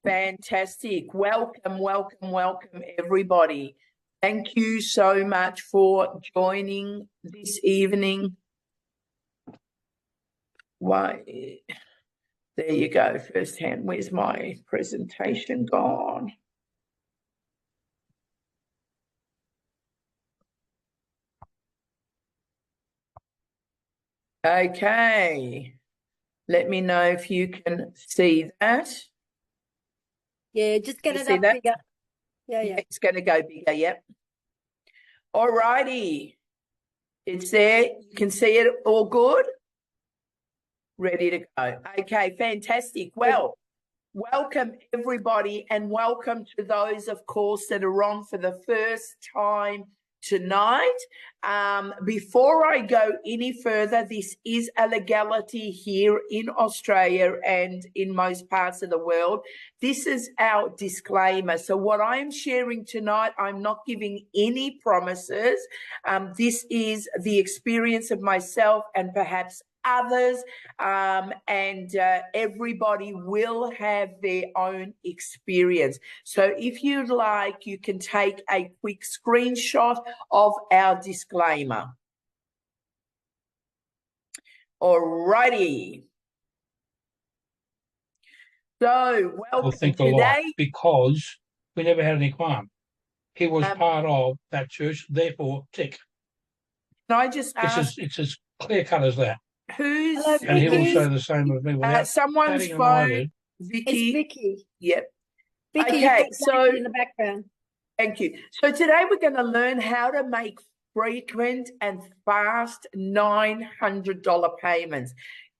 Fantastic. Welcome, welcome, welcome, everybody. Thank you so much for joining this evening. Why, there you go, firsthand. Where's my presentation gone? Okay. Let me know if you can see that. Yeah, just get it up bigger. Yeah. It's going to go bigger, yep. All righty. It's there. You can see it all good? Ready to go. Okay, fantastic. Well, welcome everybody, and welcome to those, of course, that are on for the first time tonight. Before I go any further, this is a legality here in Australia and in most parts of the world. This is our disclaimer. So what I'm sharing tonight, I'm not giving any promises. This is the experience of myself and perhaps others, and everybody will have their own experience. So if you'd like, you can take a quick screenshot of our disclaimer. All righty. So welcome today. Because we never had any qualm. He was part of that church, therefore tick. Can I just ask? It's as clear cut as that. Who's and he will say the same of me. Someone's phone. Vicky. It's Vicky. Yep. Vicky, okay, so in the background. Thank you. So today we're going to learn how to make frequent and fast $900 payments.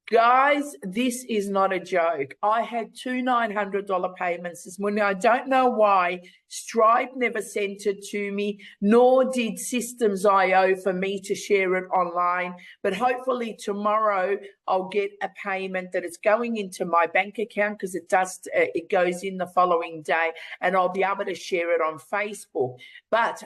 Guys, this is not a joke. I had two $900 payments this morning. I don't know why Stripe never sent it to me, nor did Systems.io for me to share it online. But hopefully tomorrow I'll get a payment that is going into my bank account, because it goes in the following day, and I'll be able to share it on Facebook. But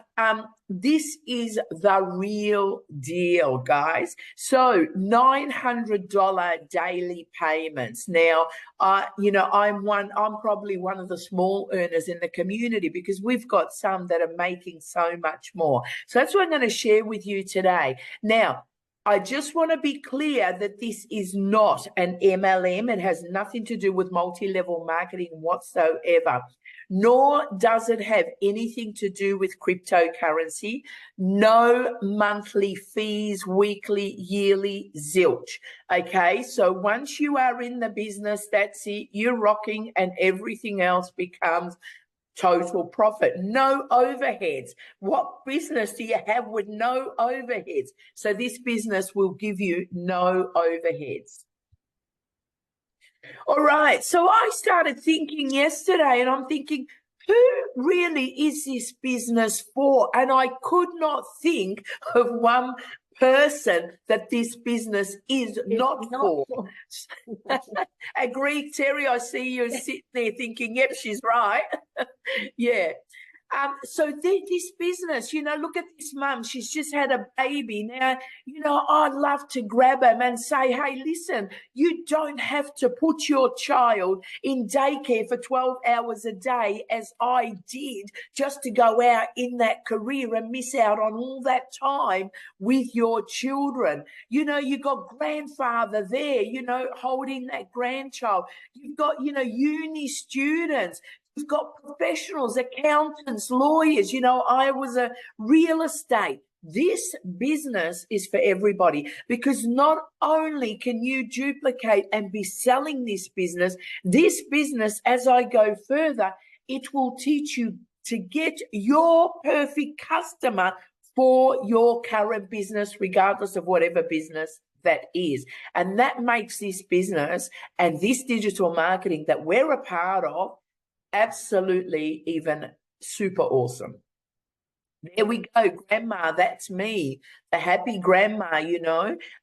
this is the real deal, guys. So $900 daily payments. Now, I'm probably one of the small earners in the community, because we've got some that are making so much more. So that's what I'm going to share with you today. Now, I just want to be clear that this is not an MLM. It has nothing to do with multi-level marketing whatsoever, nor does it have anything to do with cryptocurrency. No monthly fees, weekly, yearly, zilch. Okay, so once you are in the business, that's it. You're rocking, and everything else becomes total profit. No overheads. What business do you have with no overheads? So this business will give you no overheads. All right. So I started thinking yesterday, and I'm thinking, who really is this business for? And I could not think of one person that this business is not for. Agree, Terry? I see you sitting there thinking, yep, she's right. Yeah. So this business, look at this mum. She's just had a baby. Now, I'd love to grab him and say, hey, listen, you don't have to put your child in daycare for 12 hours a day, as I did, just to go out in that career and miss out on all that time with your children. You've got grandfather there, holding that grandchild. You've got, uni students. You've got professionals, accountants, lawyers. I was a real estate. This business is for everybody, because not only can you duplicate and be selling this business, as I go further, it will teach you to get your perfect customer for your current business, regardless of whatever business that is. And that makes this business and this digital marketing that we're a part of absolutely even super awesome. There we go, grandma, that's me, the happy grandma,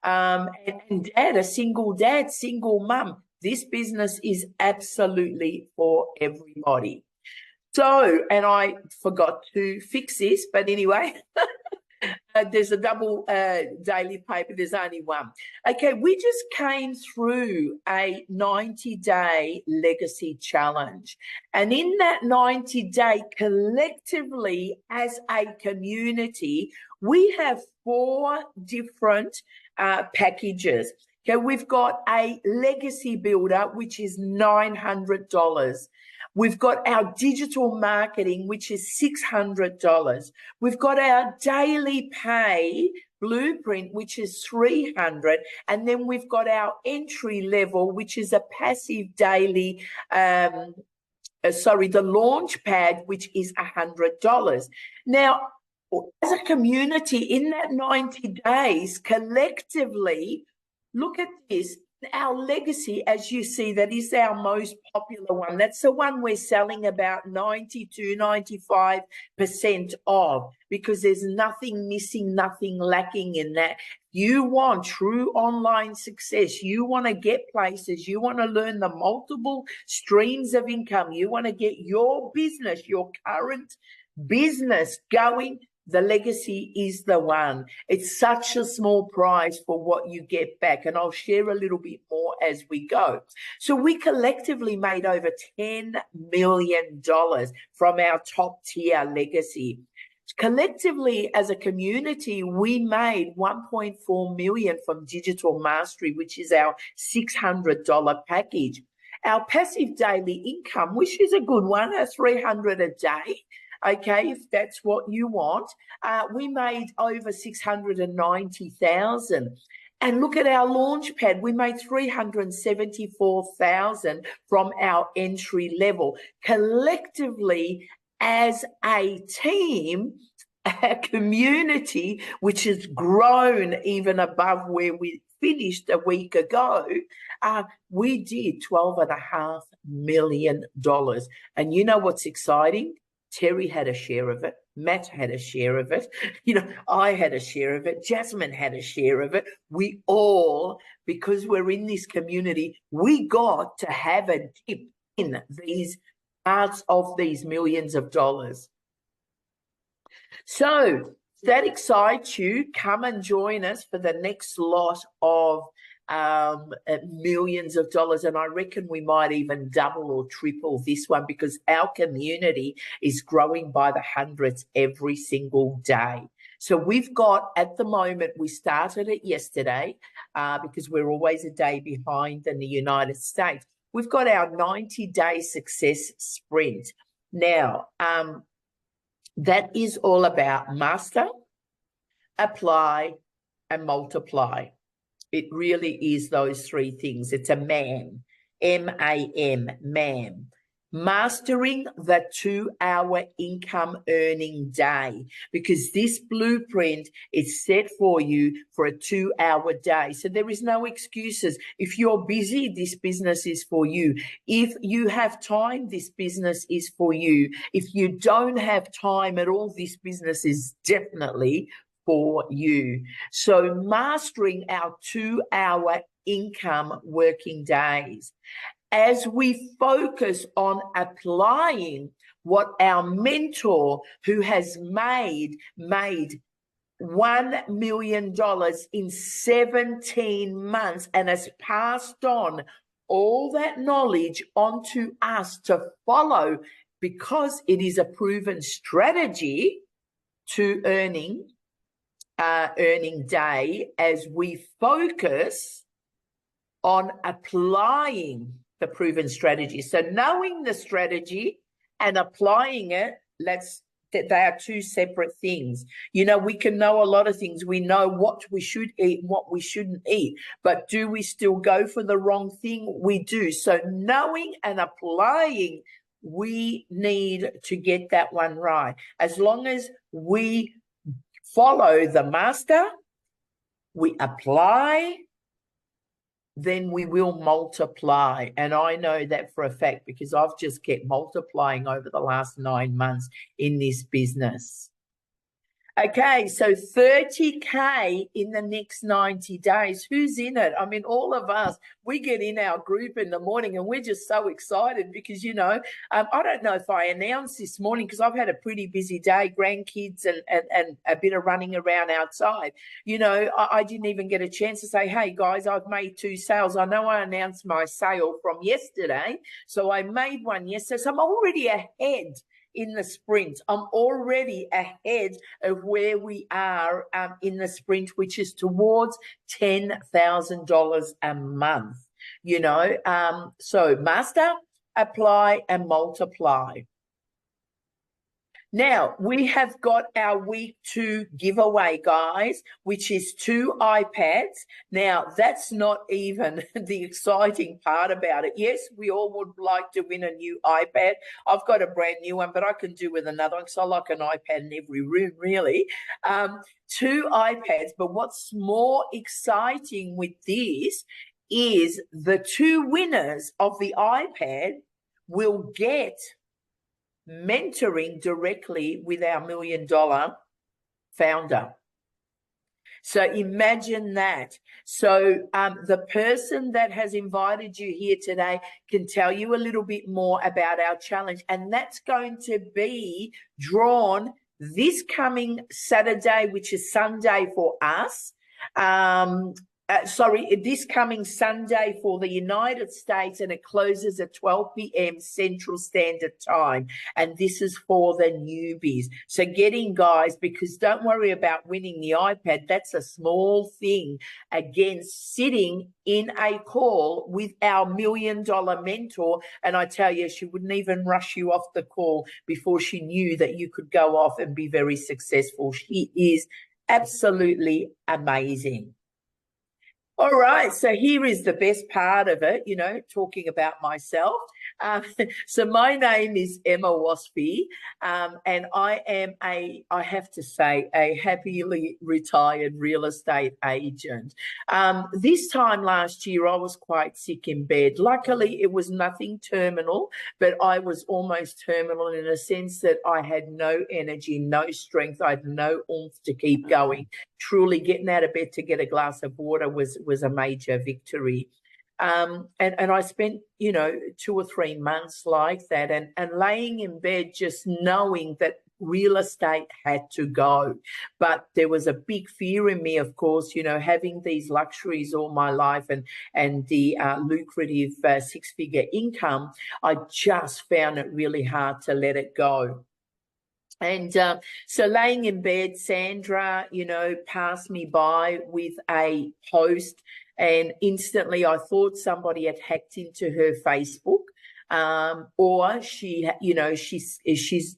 and dad, a single dad, single mum. This business is absolutely for everybody. So, and I forgot to fix this, but anyway, There's a double daily paper. There's only one. Okay, we just came through a 90-day legacy challenge. And in that 90-day, collectively as a community, we have 4 different packages. Okay, we've got a legacy builder, which is $900. We've got our digital marketing, which is $600. We've got our daily pay blueprint, which is $300. And then we've got our entry level, which is a passive daily, the launch pad, which is $100. Now, as a community in that 90 days, collectively, look at this. Our legacy, as you see, that is our most popular one. That's the one we're selling about 92-95% of, because there's nothing missing, nothing lacking in that. You want true online success. You want to get places. You want to learn the multiple streams of income. You want to get your business, your current business going. The legacy is the one. It's such a small price for what you get back. And I'll share a little bit more as we go. So we collectively made over $10 million from our top tier legacy. Collectively, as a community, we made $1.4 million from Digital Mastery, which is our $600 package. Our passive daily income, which is a good one, a $300 a day. Okay, if that's what you want, we made over $690,000. And look at our launch pad. We made $374,000 from our entry level. Collectively, as a team, a community, which has grown even above where we finished a week ago, we did $12.5 million. And you know what's exciting? Terry had a share of it. Matt had a share of it. You know, I had a share of it. Jasmine had a share of it. We all, because we're in this community, we got to have a dip in these parts of these millions of dollars. So, if that excites you, come and join us for the next lot of millions of dollars. And I reckon we might even double or triple this one, because our community is growing by the hundreds every single day. So we've got, at the moment, we started it yesterday because we're always a day behind in the United States. We've got our 90-day success sprint. Now, that is all about master, apply, and multiply. It really is those 3 things. It's a MAM, M-A-M, MAM. Mastering the 2-hour income earning day, because this blueprint is set for you for a 2-hour day. So there is no excuses. If you're busy, this business is for you. If you have time, this business is for you. If you don't have time at all, this business is definitely for you. So mastering our 2-hour income working days. As we focus on applying what our mentor, who has made $1 million in 17 months and has passed on all that knowledge onto us to follow, because it is a proven strategy to earning day, as we focus on applying the proven strategy. So knowing the strategy and applying it, they are 2 separate things. You know, we can know a lot of things. We know what we should eat and what we shouldn't eat, but do we still go for the wrong thing? We do. So knowing and applying, we need to get that one right. As long as we follow the master, we apply, then we will multiply. And I know that for a fact, because I've just kept multiplying over the last 9 months in this business. Okay, so 30K in the next 90 days. Who's in it? I mean, all of us, we get in our group in the morning and we're just so excited because, you know, I don't know if I announced this morning because I've had a pretty busy day, grandkids and a bit of running around outside. You know, I didn't even get a chance to say, hey, guys, I've made 2 sales. I know I announced my sale from yesterday, so I made one yesterday. So I'm already ahead in the sprint. I'm already ahead of where we are in the sprint, which is towards $10,000 a month, you know. So master, apply, and multiply. Now, we have got our week 2 giveaway, guys, which is 2 iPads. Now, that's not even the exciting part about it. Yes, we all would like to win a new iPad. I've got a brand new one, but I can do with another one because I like an iPad in every room, really. 2 iPads, but what's more exciting with this is the 2 winners of the iPad will get mentoring directly with our $1 million founder. So imagine that. So the person that has invited you here today can tell you a little bit more about our challenge, and that's going to be drawn this coming Saturday, which is Sunday for us. This coming Sunday for the United States, and it closes at 12 p.m. Central Standard Time. And this is for the newbies. So get in, guys, because don't worry about winning the iPad. That's a small thing against sitting in a call with our $1 million mentor. And I tell you, she wouldn't even rush you off the call before she knew that you could go off and be very successful. She is absolutely amazing. All right, so here is the best part of it, you know, talking about myself. So my name is Emma Waspy, and I am I have to say, a happily retired real estate agent. This time last year, I was quite sick in bed. Luckily, it was nothing terminal, but I was almost terminal in a sense that I had no energy, no strength. I had no oomph to keep going. Truly getting out of bed to get a glass of water was a major victory. And I spent, you know, 2 or 3 months like that and laying in bed just knowing that real estate had to go. But there was a big fear in me, of course, you know, having these luxuries all my life and the lucrative 6-figure income. I just found it really hard to let it go. And so laying in bed, Sandra, you know, passed me by with a post, and instantly I thought somebody had hacked into her Facebook, or she, you know, she's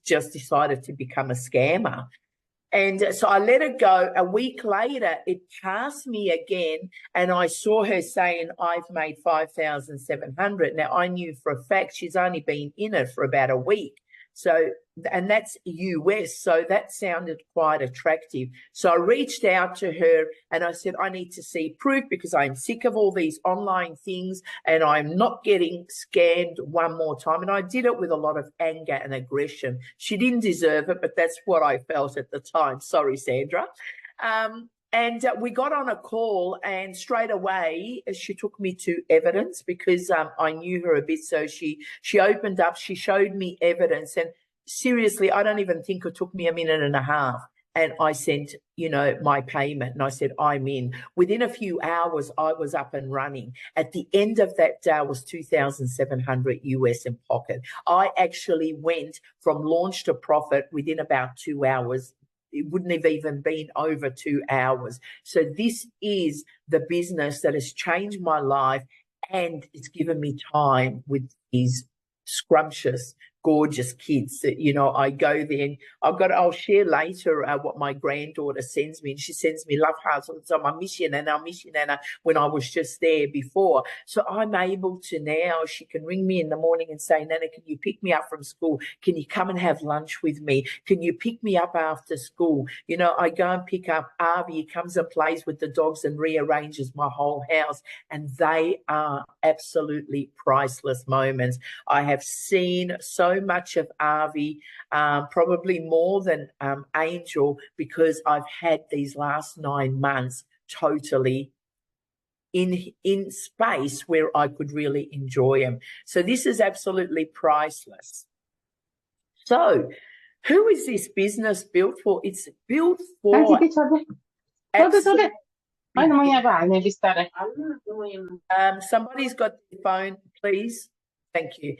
just decided to become a scammer. And so I let it go. A week later, it passed me again, and I saw her saying, I've made 5,700. Now, I knew for a fact she's only been in it for about a week. So, and that's US, so that sounded quite attractive. So I reached out to her and I said, I need to see proof because I'm sick of all these online things and I'm not getting scammed one more time. And I did it with a lot of anger and aggression. She didn't deserve it, but that's what I felt at the time. Sorry, Sandra. And we got on a call, and straight away she took me to evidence because I knew her a bit. So she opened up, she showed me evidence, and seriously, I don't even think it took me a minute and a half. And I sent, you know, my payment, and I said, I'm in. Within a few hours, I was up and running. At the end of that day, I was 2,700 US in pocket. I actually went from launch to profit within about 2 hours. It wouldn't have even been over 2 hours. So this is the business that has changed my life, and it's given me time with these scrumptious, gorgeous kids that, you know, I go there and I'll share later what my granddaughter sends me, and she sends me love hearts all the time. I miss you, Nana, when I was just there before. So I'm able to now, she can ring me in the morning and say, Nana, can you pick me up from school? Can you come and have lunch with me? Can you pick me up after school? You know, I go and pick up Avi, he comes and plays with the dogs and rearranges my whole house. And they are absolutely priceless moments. I have seen so so much of Avi, probably more than Angel, because I've had these last 9 months totally in space where I could really enjoy them. So this is absolutely priceless. So who is this business built for? It's built for absolutely. Somebody's got the phone, please. Thank you.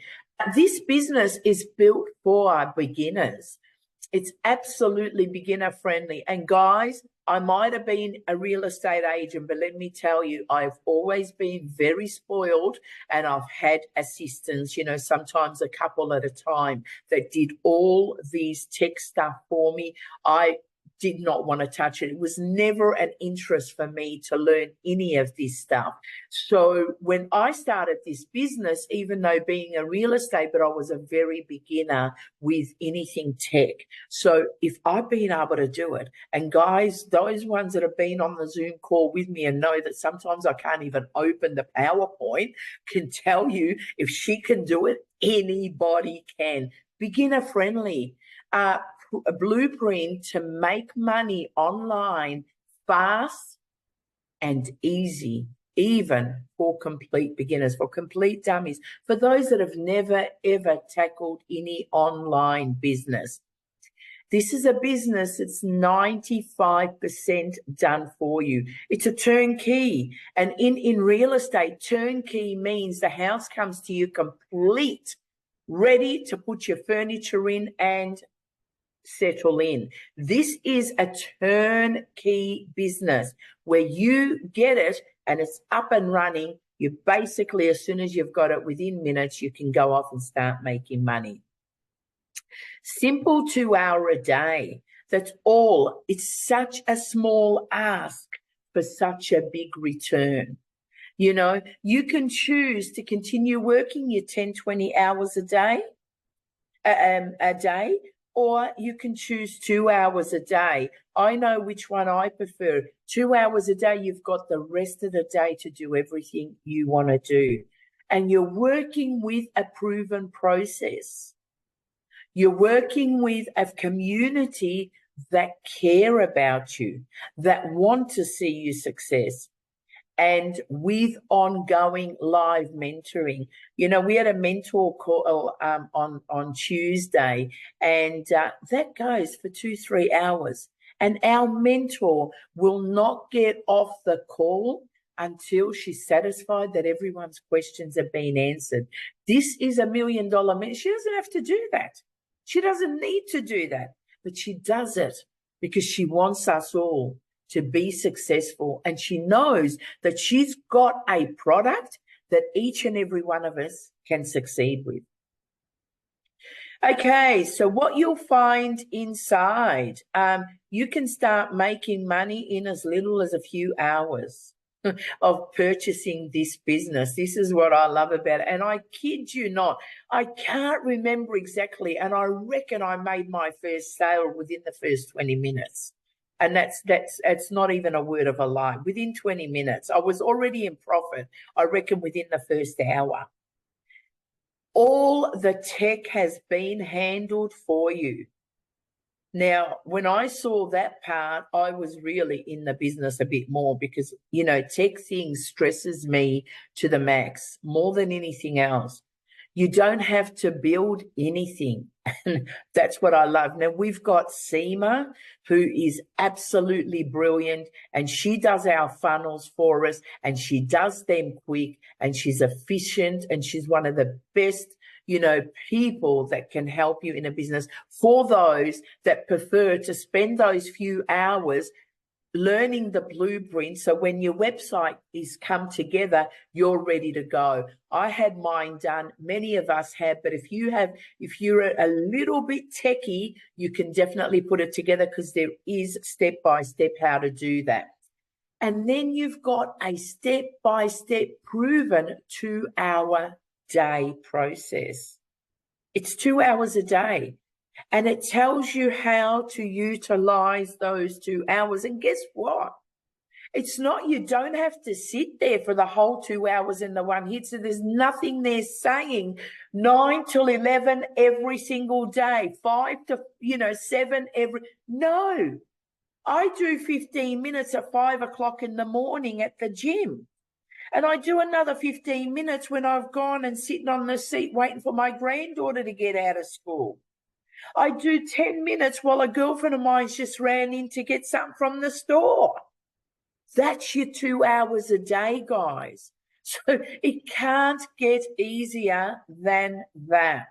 This business is built for beginners. It's absolutely beginner friendly. And guys, I might have been a real estate agent, but let me tell you, I've always been very spoiled, and I've had assistants, you know, sometimes a couple at a time, that did all these tech stuff for me. I did not want to touch it. It was never an interest for me to learn any of this stuff. So when I started this business, even though being a real estate, but I was a very beginner with anything tech. So if I've been able to do it, and guys, those ones that have been on the Zoom call with me and know that sometimes I can't even open the PowerPoint, can tell you, if she can do it, anybody can. Beginner friendly. A blueprint to make money online fast and easy, even for complete beginners, for complete dummies, for those that have never, ever tackled any online business. This is a business that's 95% done for you. It's a turnkey. And in real estate, turnkey means the house comes to you complete, ready to put your furniture in and settle in. This is a turnkey business where you get it and it's up and running. You basically, as soon as you've got it, within minutes, you can go off and start making money. Simple 2 hour a day. That's all. It's such a small ask for such a big return. You know, you can choose to continue working your 10, 20 hours a day, or you can choose 2 hours a day. I know which one I prefer. 2 hours a day, you've got the rest of the day to do everything you want to do. And you're working with a proven process. You're working with a community that care about you, that want to see you success, and with ongoing live mentoring. You know, we had a mentor call on Tuesday, and that goes for 2-3 hours. And our mentor will not get off the call until she's satisfied that everyone's questions have been answered. This is $1 million mentor. She doesn't have to do that. She doesn't need to do that, but she does it because she wants us all to be successful, and she knows that she's got a product that each and every one of us can succeed with. Okay, so what you'll find inside, you can start making money in as little as a few hours of purchasing this business. This is what I love about it. And I kid you not, I can't remember exactly, and I reckon I made my first sale within the first 20 minutes. And that's not even a word of a lie. Within 20 minutes, I was already in profit, I reckon, within the first hour. All the tech has been handled for you. Now, when I saw that part, I was really in the business a bit more because, you know, tech things stresses me to the max more than anything else. You don't have to build anything. And that's what I love. Now, we've got Seema, who is absolutely brilliant, and she does our funnels for us, and she does them quick, and she's efficient, and she's one of the best, you know, people that can help you in a business, for those that prefer to spend those few hours learning the blueprint, so when your website is come together, you're ready to go. I had mine done. Many of us have, but if you're a little bit techie, you can definitely put it together, because there is step-by-step how to do that. And then you've got a step-by-step proven 2 hour day process. It's 2 hours a day. And it tells you how to utilize those 2 hours. And guess what? It's not, you don't have to sit there for the whole 2 hours in the one hit. So there's nothing there saying 9 till 11 every single day, 5 to 7 every. No, I do 15 minutes at 5 o'clock in the morning at the gym. And I do another 15 minutes when I've gone and sitting on the seat waiting for my granddaughter to get out of school. I do 10 minutes while a girlfriend of mine's just ran in to get something from the store. That's your 2 hours a day, guys. So it can't get easier than that.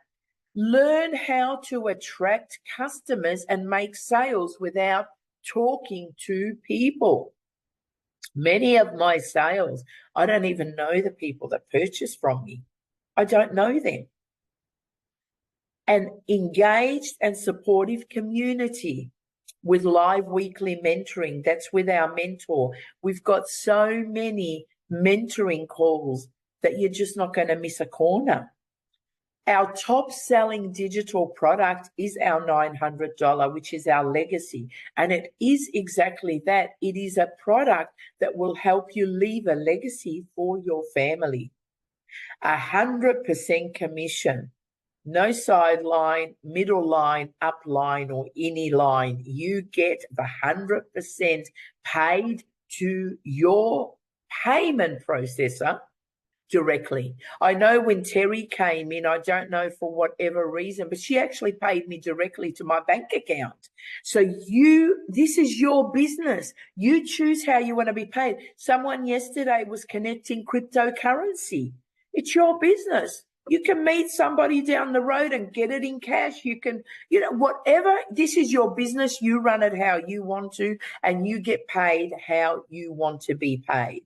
Learn how to attract customers and make sales without talking to people. Many of my sales, I don't even know the people that purchase from me. I don't know them. An engaged and supportive community with live weekly mentoring. That's with our mentor. We've got so many mentoring calls that you're just not going to miss a corner. Our top selling digital product is our $900, which is our legacy. And it is exactly that. It is a product that will help you leave a legacy for your family. 100% commission. No sideline, middle line, up line, or any line. You get the 100% paid to your payment processor directly. I know when Terry came in, I don't know for whatever reason, but she actually paid me directly to my bank account. So this is your business. You choose how you want to be paid. Someone yesterday was connecting cryptocurrency. It's your business. You can meet somebody down the road and get it in cash. You can, whatever. This is your business. You run it how you want to, and you get paid how you want to be paid.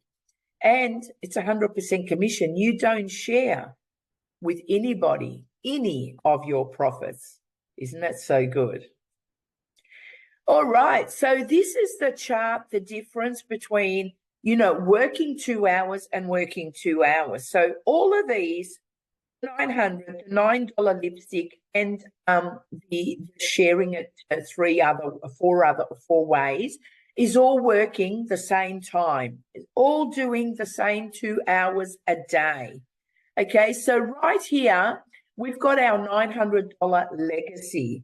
And it's 100% commission. You don't share with anybody any of your profits. Isn't that so good? All right. So this is the chart, the difference between, working 2 hours and working 2 hours. So all of these, $900, $9 lipstick, and the sharing it 4 ways, is all working the same time. It's all doing the same 2 hours a day. Okay, so right here, we've got our $900 legacy.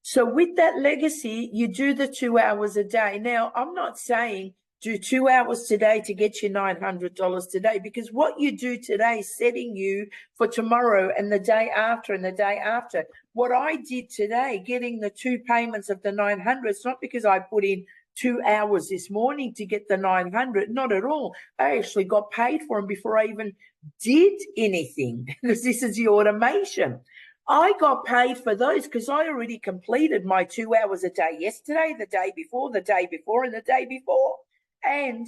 So with that legacy, you do the 2 hours a day. Now, I'm not saying do 2 hours today to get you $900 today, because what you do today is setting you for tomorrow and the day after and the day after. What I did today, getting the 2 payments of the 900, it's not because I put in 2 hours this morning to get the 900, not at all. I actually got paid for them before I even did anything, because this is the automation. I got paid for those because I already completed my 2 hours a day yesterday, the day before, and the day before. And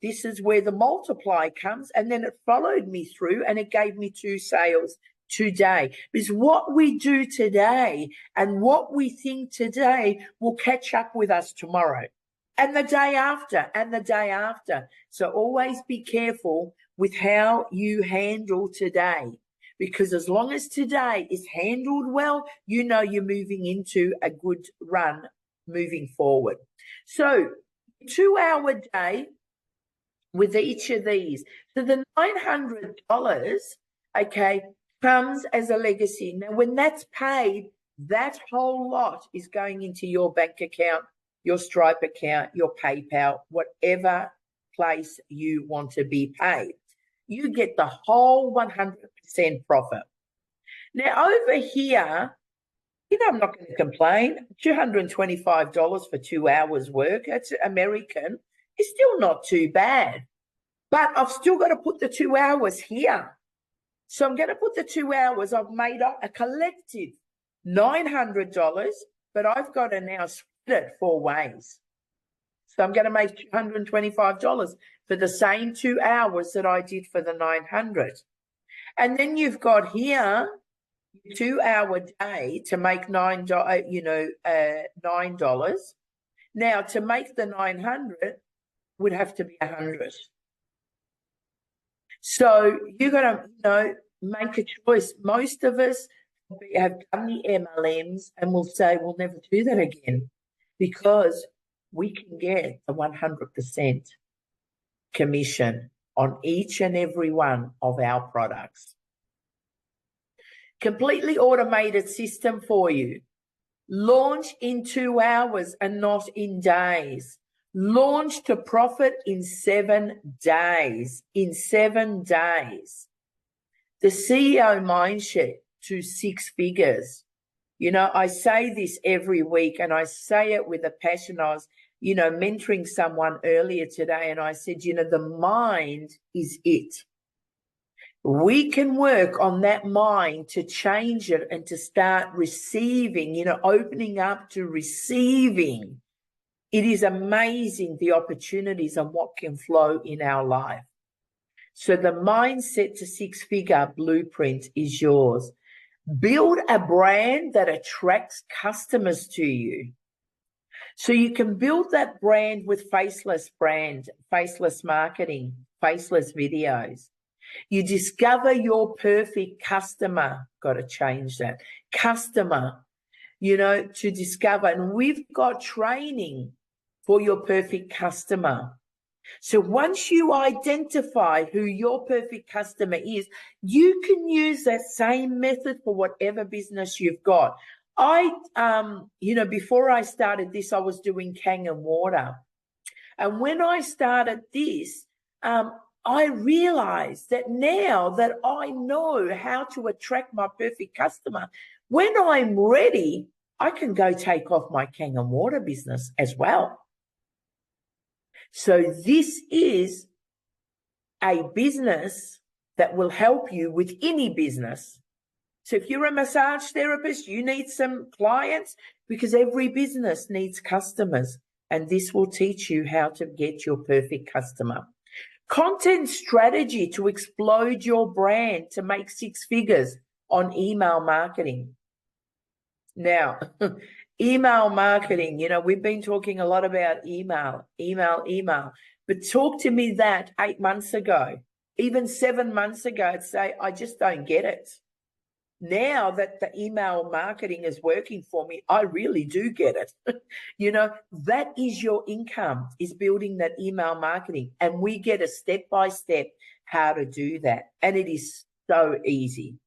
this is where the multiply comes. And then it followed me through and it gave me 2 sales today. Because what we do today and what we think today will catch up with us tomorrow and the day after and the day after. So always be careful with how you handle today, because as long as today is handled well, you're moving into a good run moving forward. So 2 hour day with each of these. So the $900, okay, comes as a legacy. Now, when that's paid, that whole lot is going into your bank account, your Stripe account, your PayPal, whatever place you want to be paid. You get the whole 100% profit. Now, over here, I'm not going to complain. $225 for 2 hours work, that's American, is still not too bad. But I've still got to put the 2 hours here. So I'm going to put the 2 hours. I've made up a collective $900, but I've got to now split it 4 ways. So I'm going to make $225 for the same 2 hours that I did for the 900. And then you've got here 2 hour day to make $9. Now to make the 900 would have to be 100. So you're going to, make a choice. Most of us have done the MLMs and will say we'll never do that again, because we can get the 100%. commission on each and every one of our products. Completely automated system for you. Launch in 2 hours and not in days. Launch to profit in 7 days. In 7 days. The CEO mindset to 6 figures. You know, I say this every week and I say it with a passion. I was, mentoring someone earlier today and I said, the mind is it. We can work on that mind to change it and to start receiving, opening up to receiving. It is amazing the opportunities and what can flow in our life. So the mindset to 6-figure blueprint is yours. Build a brand that attracts customers to you. So you can build that brand with faceless marketing, faceless videos. You discover your perfect customer. Got to change that. Customer, to discover. And we've got training for your perfect customer. So once you identify who your perfect customer is, you can use that same method for whatever business you've got. Before I started this, I was doing Kangen water. And when I started this, I realized that now that I know how to attract my perfect customer, when I'm ready, I can go take off my Kangen water business as well. So this is a business that will help you with any business. So if you're a massage therapist, you need some clients because every business needs customers, and this will teach you how to get your perfect customer. Content strategy to explode your brand to make 6 figures on email marketing. Now, email marketing, we've been talking a lot about email, but talk to me that 8 months ago, even 7 months ago, I'd say, I just don't get it. Now that the email marketing is working for me, I really do get it. That is your income, is building that email marketing. And we get a step-by-step how to do that. And it is so easy.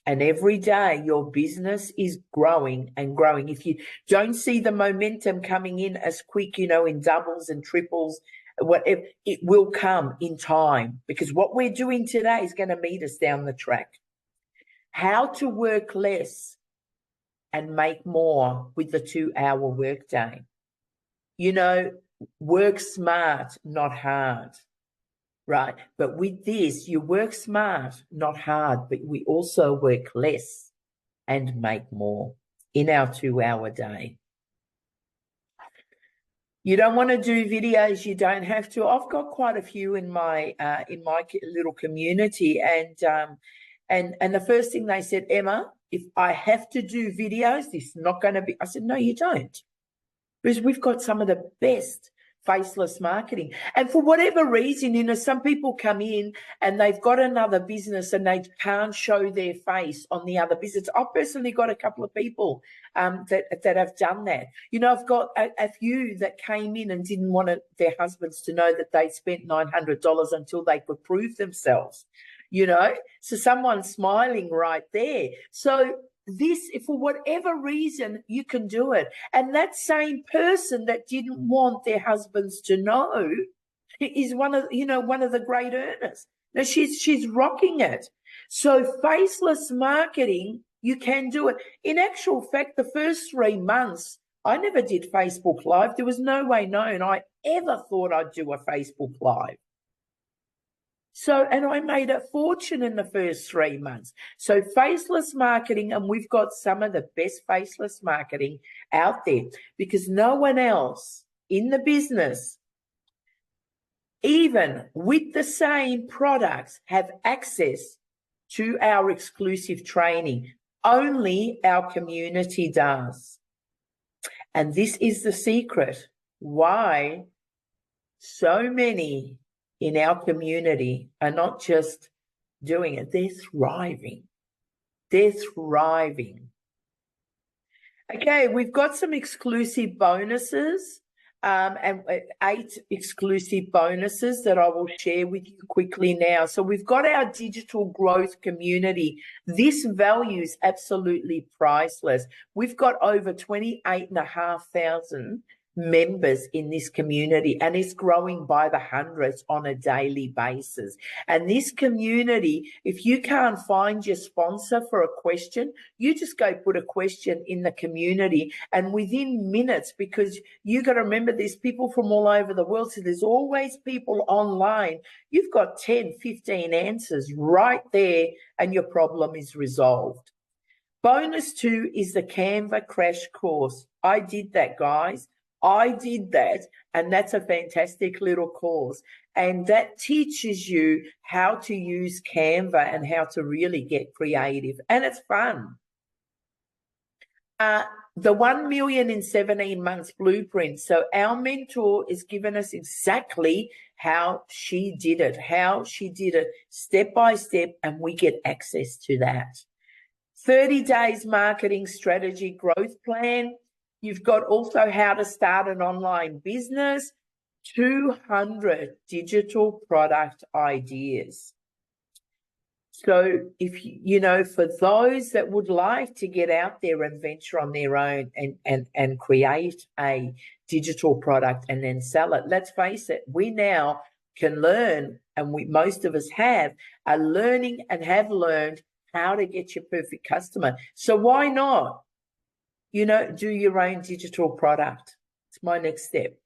And every day your business is growing and growing. If you don't see the momentum coming in as quick, in doubles and triples, whatever, it will come in time, because what we're doing today is going to meet us down the track. How to work less and make more with the 2-hour workday. Work smart, not hard, right? But with this, you work smart, not hard, but we also work less and make more in our 2-hour day. You don't want to do videos, you don't have to. I've got quite a few in my little community, and the first thing they said, Emma, if I have to do videos, this is not going to be. I said, no, you don't. Because we've got some of the best faceless marketing. And for whatever reason, some people come in and they've got another business and they can't show their face on the other business. I've personally got a couple of people that have done that. I've got a few that came in and didn't want their husbands to know that they spent $900 until they could prove themselves. So someone's smiling right there. So this, for whatever reason, you can do it. And that same person that didn't want their husbands to know is one of the great earners. Now she's rocking it. So faceless marketing, you can do it. In actual fact, the first 3 months, I never did Facebook Live. There was no way known I ever thought I'd do a Facebook Live. So, and I made a fortune in the first 3 months. So faceless marketing, and we've got some of the best faceless marketing out there because no one else in the business, even with the same products, have access to our exclusive training. Only our community does. And this is the secret why so many in our community are not just doing it, they're thriving. They're thriving. Okay, we've got some exclusive bonuses and 8 exclusive bonuses that I will share with you quickly now. So we've got our digital growth community. This value is absolutely priceless. We've got over 28,500 members in this community, and it's growing by the hundreds on a daily basis. And this community, if you can't find your sponsor for a question, you just go put a question in the community, and within minutes, because you got to remember there's people from all over the world, so there's always people online. You've got 10, 15 answers right there, and your problem is resolved. Bonus 2 is the Canva crash course. I did that, guys. I did that, and that's a fantastic little course. And that teaches you how to use Canva and how to really get creative. And it's fun. The 1 million in 17 months blueprint. So our mentor is giving us exactly how she did it step by step, and we get access to that. 30 days marketing strategy growth plan. You've got also how to start an online business, 200 digital product ideas. So if you know, for those that would like to get out there and venture on their own and create a digital product and then sell it, let's face it, we now can learn, and most of us are learning and have learned how to get your perfect customer. So why not? Do your own digital product. It's my next step.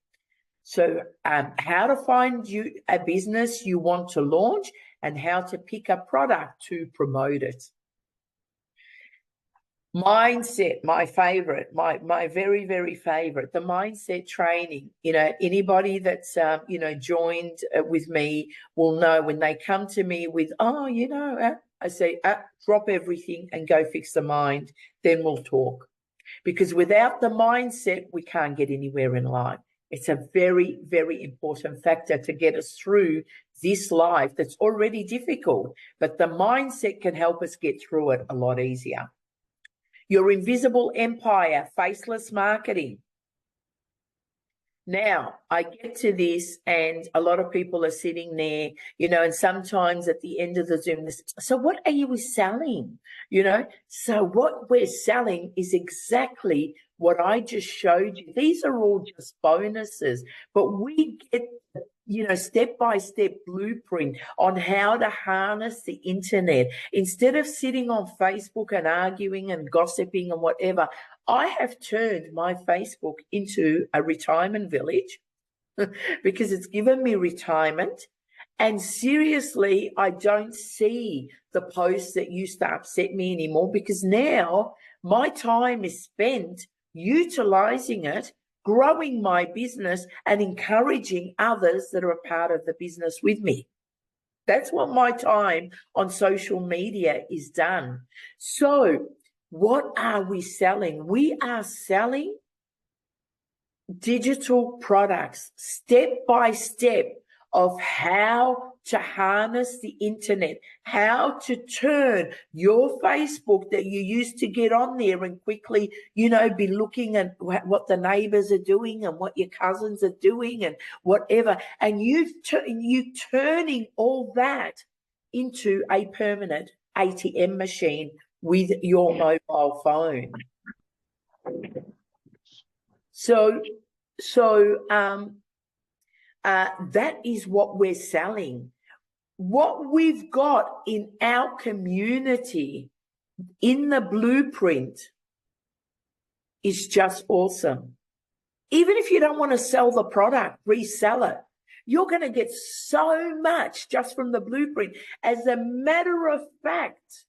So how to find you a business you want to launch and how to pick a product to promote it. Mindset, my favorite, my very, very favorite, the mindset training. Anybody that's, joined with me will know when they come to me with, I say, drop everything and go fix the mind, then we'll talk. Because without the mindset, we can't get anywhere in life. It's a very, very important factor to get us through this life that's already difficult. But the mindset can help us get through it a lot easier. Your invisible empire, faceless marketing. Now, I get to this and a lot of people are sitting there, and sometimes at the end of the Zoom, so what are you selling? So what we're selling is exactly what I just showed you. These are all just bonuses, but we get, step-by-step blueprint on how to harness the internet. Instead of sitting on Facebook and arguing and gossiping and whatever, I have turned my Facebook into a retirement village because it's given me retirement. And seriously, I don't see the posts that used to upset me anymore, because now my time is spent utilizing it, growing my business and encouraging others that are a part of the business with me. That's what my time on social media is done. So what are we selling? We are selling digital products, step by step, of how to harness the internet, how to turn your Facebook that you used to get on there and quickly, be looking at what the neighbors are doing and what your cousins are doing and whatever. And you turning all that into a permanent ATM machine with your mobile phone. So that is what we're selling. What we've got in our community in the blueprint is just awesome. Even if you don't want to sell the product, resell it. You're going to get so much just from the blueprint. As a matter of fact,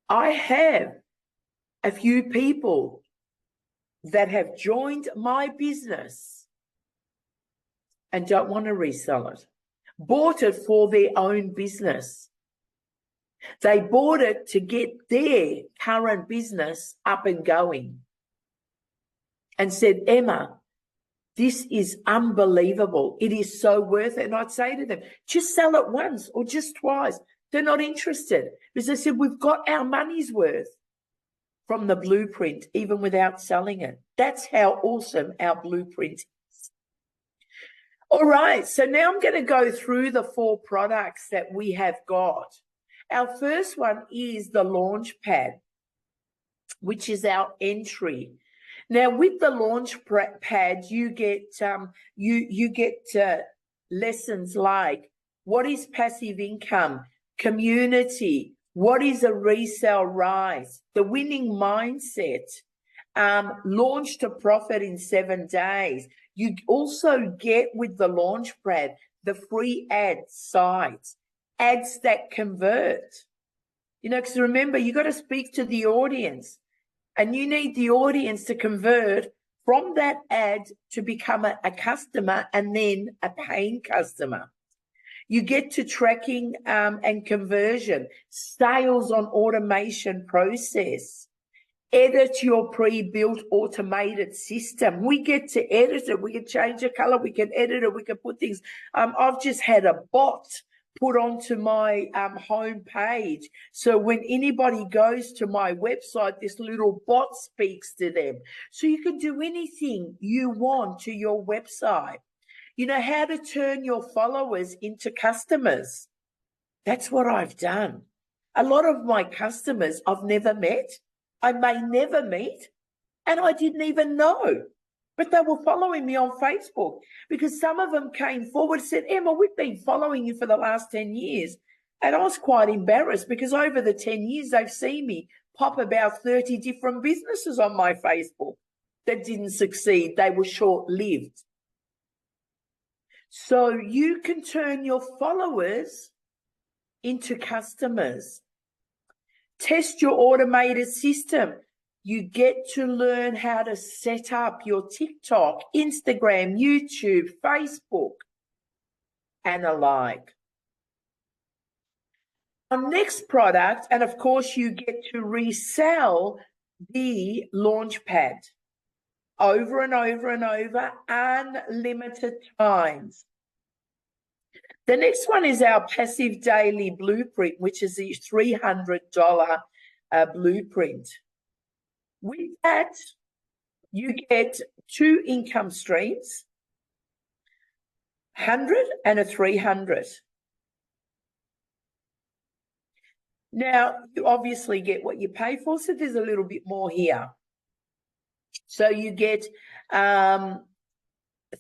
I have a few people that have joined my business and don't want to resell it, bought it for their own business. They bought it to get their current business up and going and said, Emma, this is unbelievable. It is so worth it. And I'd say to them, just sell it once or just twice. They're not interested because they said, we've got our money's worth from the blueprint, even without selling it. That's how awesome our blueprint is. All right, so now I'm going to go through the 4 products that we have got. Our first one is the Launchpad, which is our entry. Now, with the Launchpad, you get lessons like what is passive income, community, what is a resale rise, the winning mindset, launch to profit in 7 days. You also get with the Launchpad the free ad sites, ads that convert. You know, because remember, you got to speak to the audience, and you need the audience to convert from that ad to become a customer and then a paying customer. You get to tracking and conversion, sales on automation process, edit your pre-built automated system. We get to edit it. We can change the color. We can edit it. We can put things. I've just had a bot put onto my home page. So when anybody goes to my website, this little bot speaks to them. So you can do anything you want to your website. You know how to turn your followers into customers. That's what I've done. A lot of my customers I've never met. I may never meet, and I didn't even know. But they were following me on Facebook because some of them came forward and said, Emma, we've been following you for the last 10 years. And I was quite embarrassed because over the 10 years, they've seen me pop about 30 different businesses on my Facebook that didn't succeed. They were short-lived. So you can turn your followers into customers. Test your automated system. You get to learn how to set up your TikTok, Instagram, YouTube, Facebook, and the like. Our next product, and of course you get to resell the Launchpad over and over and over, unlimited times. The next one is our passive daily blueprint, which is the $300 blueprint. With that, you get 2 income streams, 100 and a 300. Now, you obviously get what you pay for, so there's a little bit more here. So you get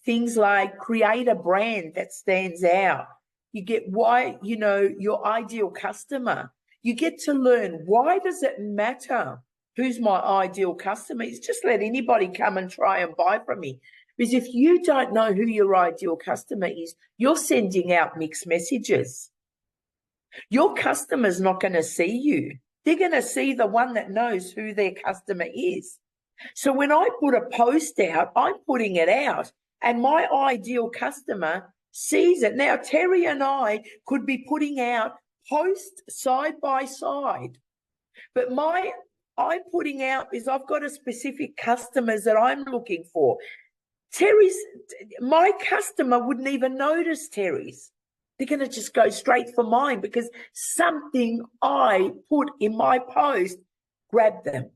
things like create a brand that stands out. You get why, you know, your ideal customer. You get to learn, why does it matter who's my ideal customer? It's just let anybody come and try and buy from me. Because if you don't know who your ideal customer is, you're sending out mixed messages. Your customer's not going to see you. They're going to see the one that knows who their customer is. So when I put a post out, I'm putting it out, and my ideal customer sees it. Now, Terry and I could be putting out posts side by side, but I'm putting out is I've got a specific customers that I'm looking for. My customer wouldn't even notice Terry's. They're going to just go straight for mine because something I put in my post grabbed them.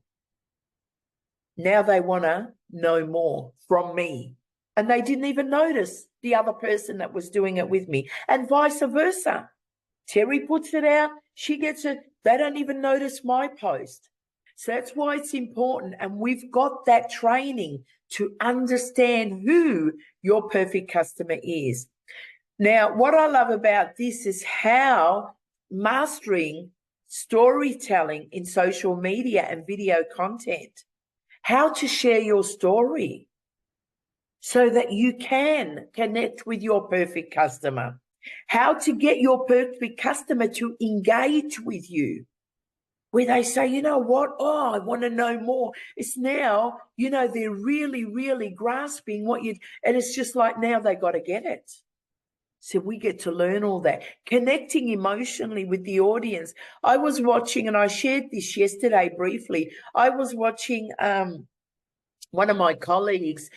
Now they want to know more from me. And they didn't even notice the other person that was doing it with me, and vice versa. Terry puts it out, she gets it. They don't even notice my post. So that's why it's important. And we've got that training to understand who your perfect customer is. Now, what I love about this is how mastering storytelling in social media and video content, how to share your story so that you can connect with your perfect customer, how to get your perfect customer to engage with you, where they say, you know what, oh, I want to know more. It's now, you know, they're really, really grasping what you, and it's just like now they got to get it. So we get to learn all that. Connecting emotionally with the audience. I was watching, and I shared this yesterday briefly, I was watching one of my colleagues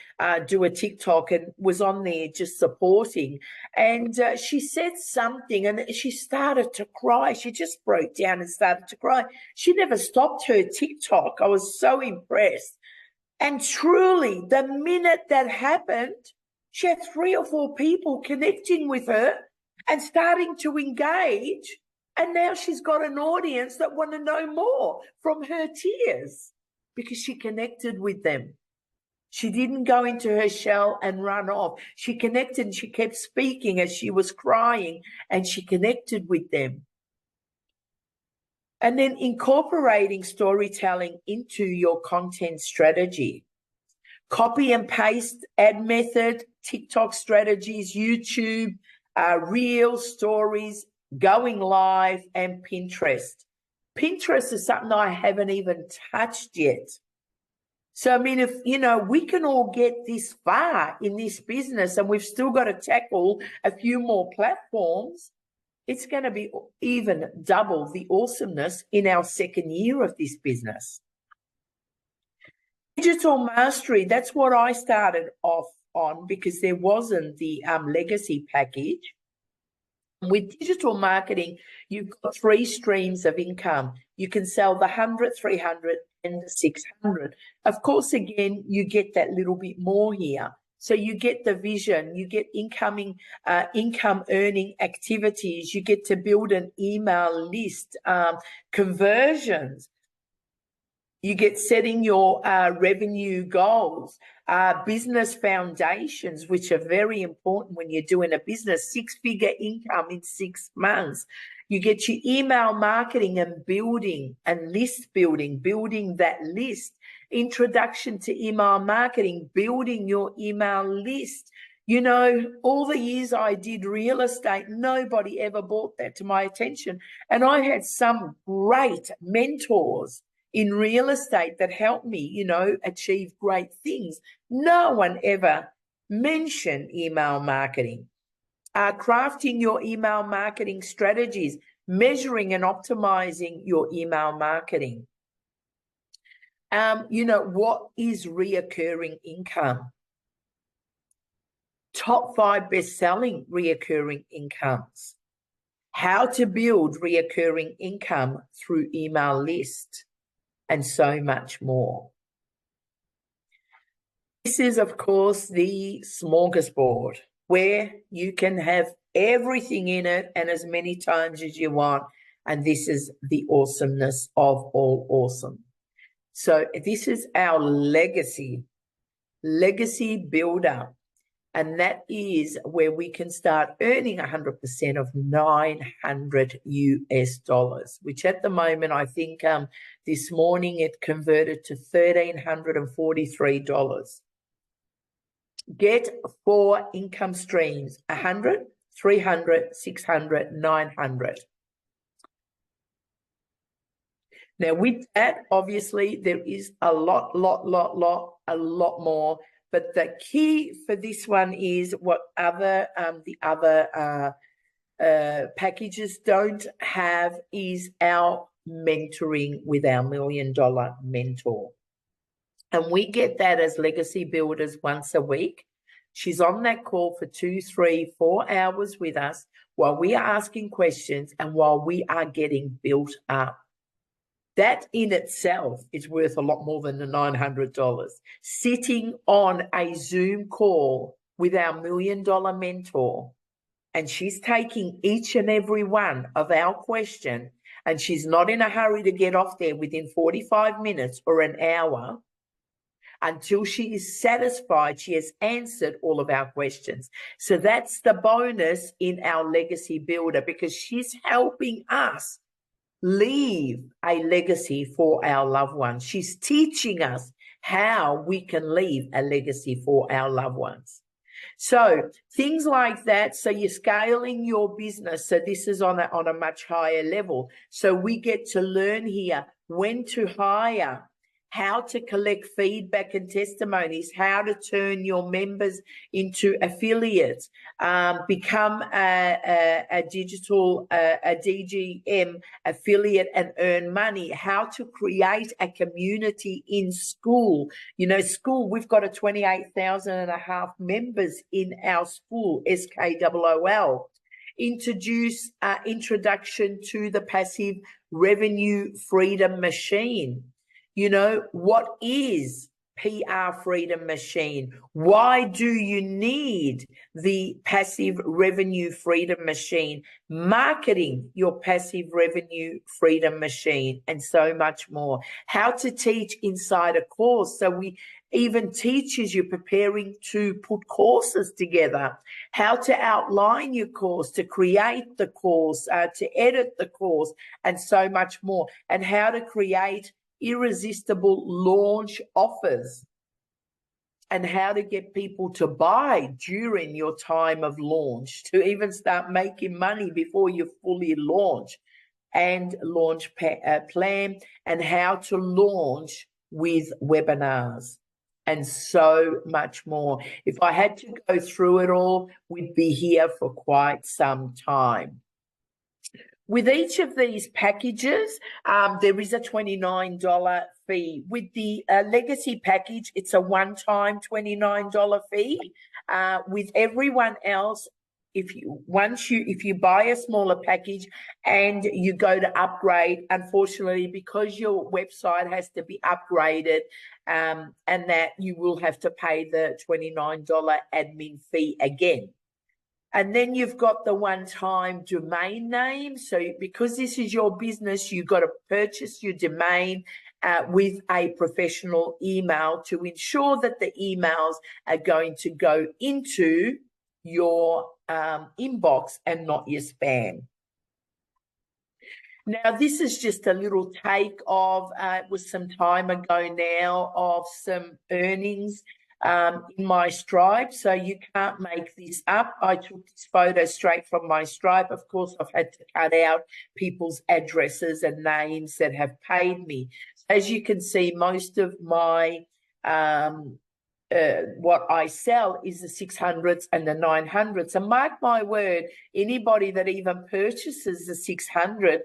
do a TikTok and was on there just supporting. And she said something and she started to cry. She just broke down and started to cry. She never stopped her TikTok. I was so impressed. And truly, the minute that happened, she had 3 or 4 people connecting with her and starting to engage. And now she's got an audience that want to know more from her tears because she connected with them. She didn't go into her shell and run off. She connected and she kept speaking as she was crying, and she connected with them. And then incorporating storytelling into your content strategy. Copy and paste ad method, TikTok strategies, YouTube, Reels, stories, going live, and Pinterest. Pinterest is something I haven't even touched yet. So, I mean, if, you know, we can all get this far in this business and we've still got to tackle a few more platforms, it's going to be even double the awesomeness in our second year of this business. Digital mastery, that's what I started off on because there wasn't the legacy package. With digital marketing, you've got 3 streams of income. You can sell the 100, 300, and the 600. Of course, again, you get that little bit more here. So you get the vision, you get income earning activities, you get to build an email list, conversions. You get setting your revenue goals, business foundations, which are very important when you're doing a business, 6-figure income in 6 months. You get your email marketing and building and list building, building that list, introduction to email marketing, building your email list. You know, all the years I did real estate, nobody ever brought that to my attention. And I had some great mentors in real estate that helped me, you know, achieve great things. No one ever mentioned email marketing. Crafting your email marketing strategies, measuring and optimizing your email marketing. You know, what is reoccurring income? Top 5 best-selling reoccurring incomes. How to build reoccurring income through email list. And so much more. This is, of course, the smorgasbord where you can have everything in it and as many times as you want. And this is the awesomeness of all awesome. So this is our legacy builder. And that is where we can start earning 100% of $900 US, which at the moment, I think this morning it converted to $1,343. Get 4 income streams, 100, 300, 600, 900. Now with that, obviously there is a lot more. But the key for this one is what the other packages don't have is our mentoring with our $1 Million Mentor. And we get that as legacy builders once a week. She's on that call for 2, 3, 4 hours with us while we are asking questions and while we are getting built up. That in itself is worth a lot more than the $900. Sitting on a Zoom call with our $1 Million Mentor, and she's taking each and every one of our question, and she's not in a hurry to get off there within 45 minutes or an hour until she is satisfied she has answered all of our questions. So that's the bonus in our legacy builder, because she's helping us leave a legacy for our loved ones. She's teaching us how we can leave a legacy for our loved ones. So things like that. So you're scaling your business. So this is on a much higher level. So we get to learn here when to hire, how to collect feedback and testimonies, how to turn your members into affiliates, become a digital, a DGM affiliate and earn money, how to create a community in school. You know, school, we've got a 28,500 members in our school, SKOOL. Introduction to the passive revenue freedom machine. You know, what is PR freedom machine? Why do you need the passive revenue freedom machine? Marketing your passive revenue freedom machine, and so much more. How to teach inside a course. So we even teachers, you're preparing to put courses together. How to outline your course, to create the course, to edit the course, and so much more. And how to create irresistible launch offers, and how to get people to buy during your time of launch, to even start making money before you fully launch, and launch plan, and how to launch with webinars, and so much more. If I had to go through it all, we'd be here for quite some time. With each of these packages, there is a $29 fee. With the legacy package, it's a one-time $29 fee. With everyone else, if you buy a smaller package and you go to upgrade, unfortunately, because your website has to be upgraded, and that you will have to pay the $29 admin fee again. And then you've got the one-time domain name. So because this is your business, you've got to purchase your domain with a professional email to ensure that the emails are going to go into your inbox and not your spam. Now, this is just a little take of, it was some time ago now, of some earnings in my Stripe. So you can't make this up. I took this photo straight from my Stripe. Of course, I've had to cut out people's addresses and names that have paid me. As you can see, most of my what I sell is the 600s and the 900s. And mark my word, anybody that even purchases the 600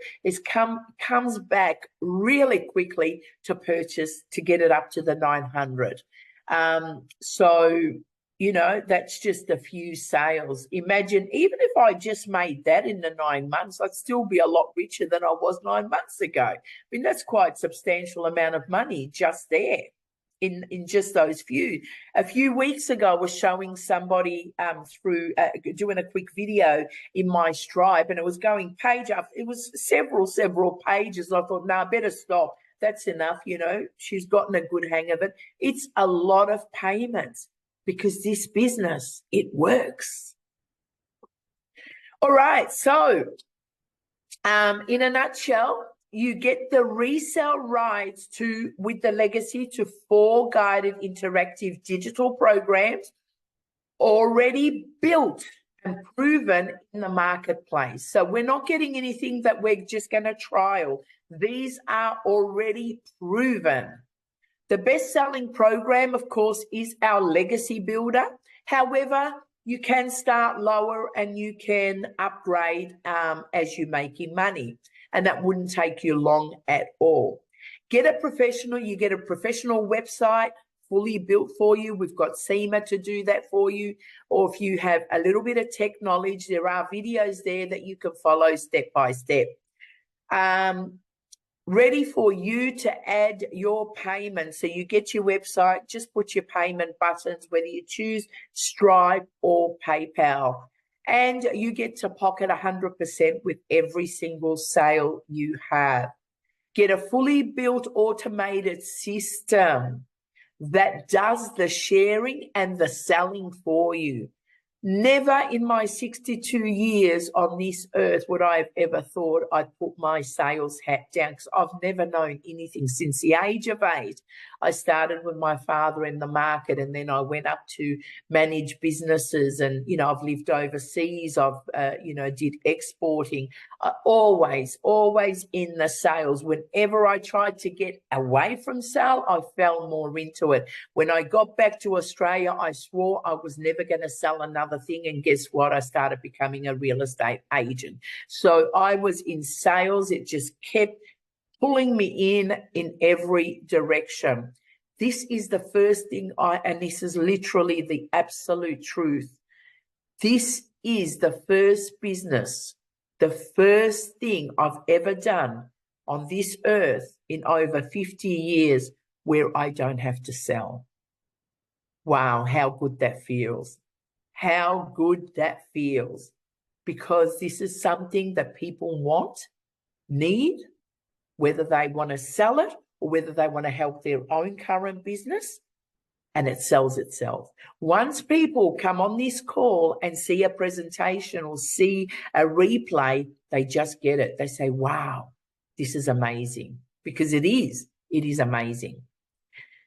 comes back really quickly to purchase, to get it up to the 900. So, you know, that's just a few sales. Imagine, even if I just made that in the 9 months, I'd still be a lot richer than I was 9 months ago. I mean, that's quite a substantial amount of money just there in just those few. A few weeks ago, I was showing somebody through doing a quick video in my Stripe, and it was going page up. It was several pages. I thought, no, I better stop. That's enough, you know. She's gotten a good hang of it. It's a lot of payments because this business, it works. All right, so in a nutshell, you get the resale rights with the legacy to 4 guided interactive digital programs already built and proven in the marketplace. So we're not getting anything that we're just going to trial. These are already proven. The best-selling program, of course, is our Legacy Builder. However, you can start lower and you can upgrade as you're making money. And that wouldn't take you long at all. You get a professional website fully built for you. We've got SEMA to do that for you. Or if you have a little bit of tech knowledge, there are videos there that you can follow step by step. Ready for you to add your payment. So you get your website, just put your payment buttons, whether you choose Stripe or PayPal. And you get to pocket 100% with every single sale you have. Get a fully built automated system that does the sharing and the selling for you. Never in my 62 years on this earth would I have ever thought I'd put my sales hat down, because I've never known anything since the age of 8. I started with my father in the market, and then I went up to manage businesses, and, you know, I've lived overseas. I've, did exporting. Always in the sales. Whenever I tried to get away from sale, I fell more into it. When I got back to Australia, I swore I was never going to sell another thing. And guess what? I started becoming a real estate agent. So I was in sales. It just kept pulling me in every direction. This is the first thing and this is literally the absolute truth. This is the first business, the first thing I've ever done on this earth in over 50 years where I don't have to sell. Wow, how good that feels. How good that feels. Because this is something that people want, need, whether they want to sell it or whether they want to help their own current business, and it sells itself. Once people come on this call and see a presentation or see a replay, they just get it. They say, wow, this is amazing, because it is amazing.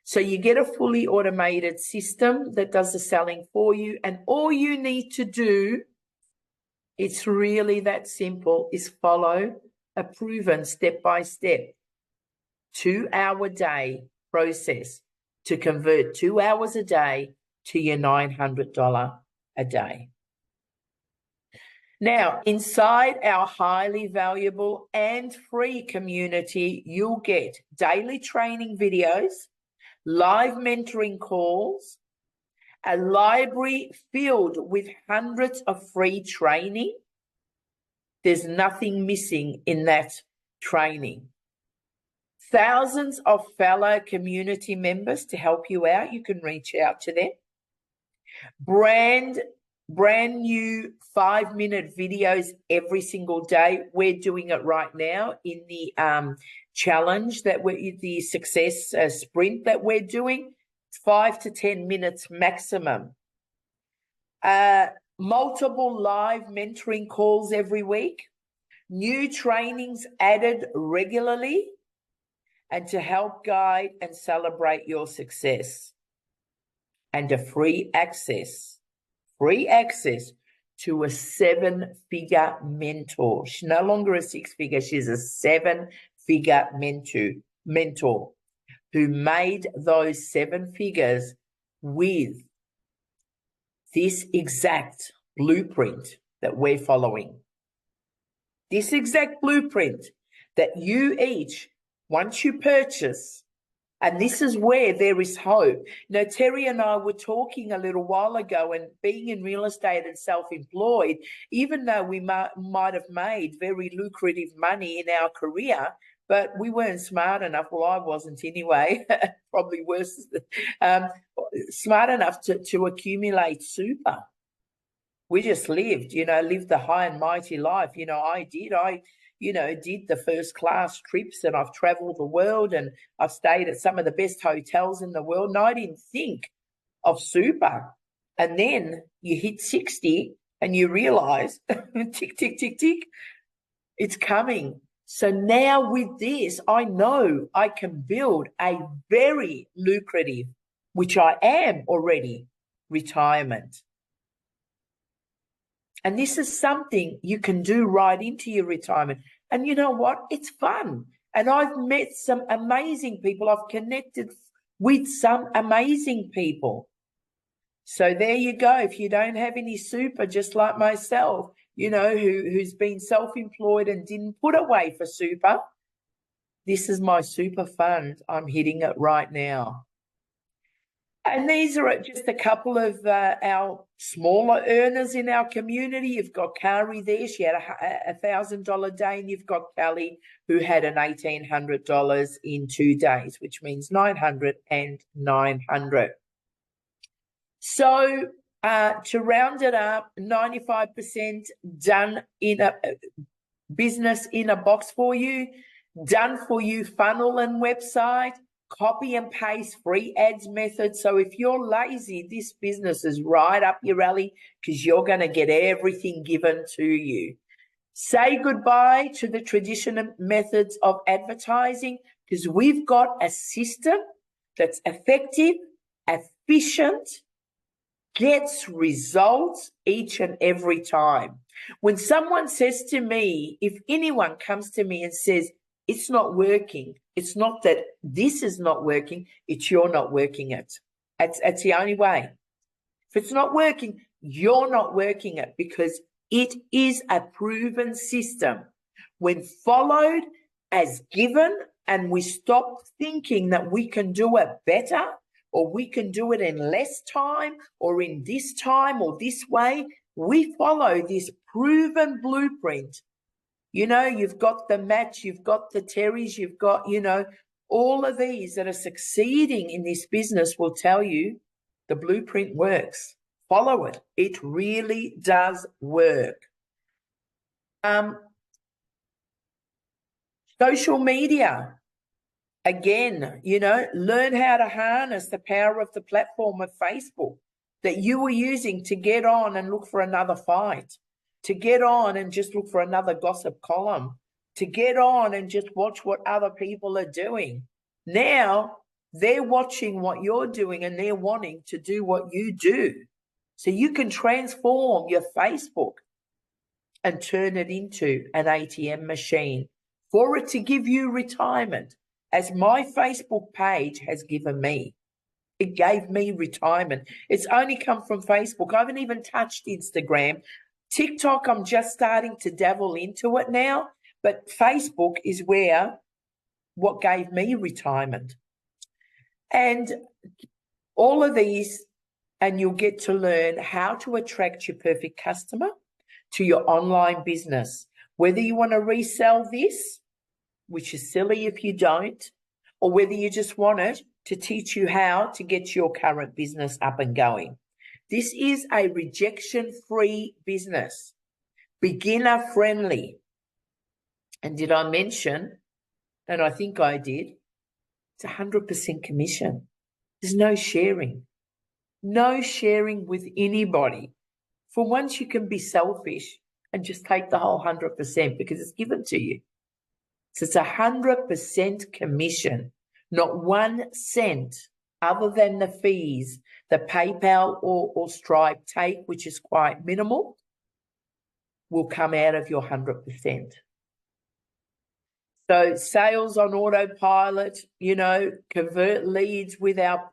So you get a fully automated system that does the selling for you, and all you need to do, it's really that simple, is follow a proven step-by-step 2-hour day process to convert 2 hours a day to your $900 a day. Now, inside our highly valuable and free community, you'll get daily training videos, live mentoring calls, a library filled with hundreds of free training. There's nothing missing in that training. Thousands of fellow community members to help you out. You can reach out to them. Brand new 5-minute videos every single day. We're doing it right now in the challenge that the success sprint that we're doing. It's 5 to 10 minutes maximum. Multiple live mentoring calls every week. New trainings added regularly, and to help guide and celebrate your success. And a free access to a 7-figure mentor. She's no longer a 6-figure, she's a 7-figure mentor who made those 7 figures with this exact blueprint that we're following. This exact blueprint that you each, once you purchase, and this is where there is hope. Now, Terry and I were talking a little while ago, and being in real estate and self-employed, even though we might have made very lucrative money in our career, but we weren't smart enough, well, I wasn't anyway, probably worse, smart enough to accumulate super. We just lived the high and mighty life. I did the first class trips, and I've traveled the world, and I've stayed at some of the best hotels in the world. And I didn't think of super. And then you hit 60 and you realize, tick, tick, tick, tick, it's coming. So now with this, I know I can build a very lucrative, which I am already, retirement. And this is something you can do right into your retirement. And you know what? It's fun. And I've met some amazing people. I've connected with some amazing people. So there you go. If you don't have any super, just like myself, who's been self-employed and didn't put away for super, this is my super fund. I'm hitting it right now. And these are just a couple of our smaller earners in our community. You've got Kari there. She had a $1,000 day, and you've got Kelly, who had an $1,800 in 2 days, which means 900 and 900. So to round it up, 95% done in a business in a box for you, done for you funnel and website, copy and paste free ads method. So if you're lazy, this business is right up your alley because you're going to get everything given to you. Say goodbye to the traditional methods of advertising because we've got a system that's effective, efficient, gets results each and every time. When someone says to me, if anyone comes to me and says, it's not working, it's not that this is not working, it's you're not working it. It's the only way. If it's not working, you're not working it because it is a proven system. When followed as given and we stop thinking that we can do it better or we can do it in less time or in this time or this way, we follow this proven blueprint. You know, you've got the Matts, you've got the Terrys, you've got, you know, all of these that are succeeding in this business will tell you the blueprint works. Follow it. It really does work. Social media. Again, you know, learn how to harness the power of the platform of Facebook that you were using to get on and look for another fight, to get on and just look for another gossip column, to get on and just watch what other people are doing. Now they're watching what you're doing and they're wanting to do what you do. So you can transform your Facebook and turn it into an ATM machine for it to give you retirement, as my Facebook page has given me. It gave me retirement. It's only come from Facebook. I haven't even touched Instagram. TikTok, I'm just starting to dabble into it now, but Facebook is where what gave me retirement. And all of these, and you'll get to learn how to attract your perfect customer to your online business. Whether you want to resell this, which is silly if you don't, or whether you just want it to teach you how to get your current business up and going. This is a rejection-free business, beginner-friendly. And did I mention, and I think I did, it's 100% commission. There's no sharing. No sharing with anybody. For once, you can be selfish and just take the whole 100% because it's given to you. So it's 100% commission, not 1 cent other than the fees that PayPal or Stripe take, which is quite minimal, will come out of your 100%. So sales on autopilot, you know, convert leads with our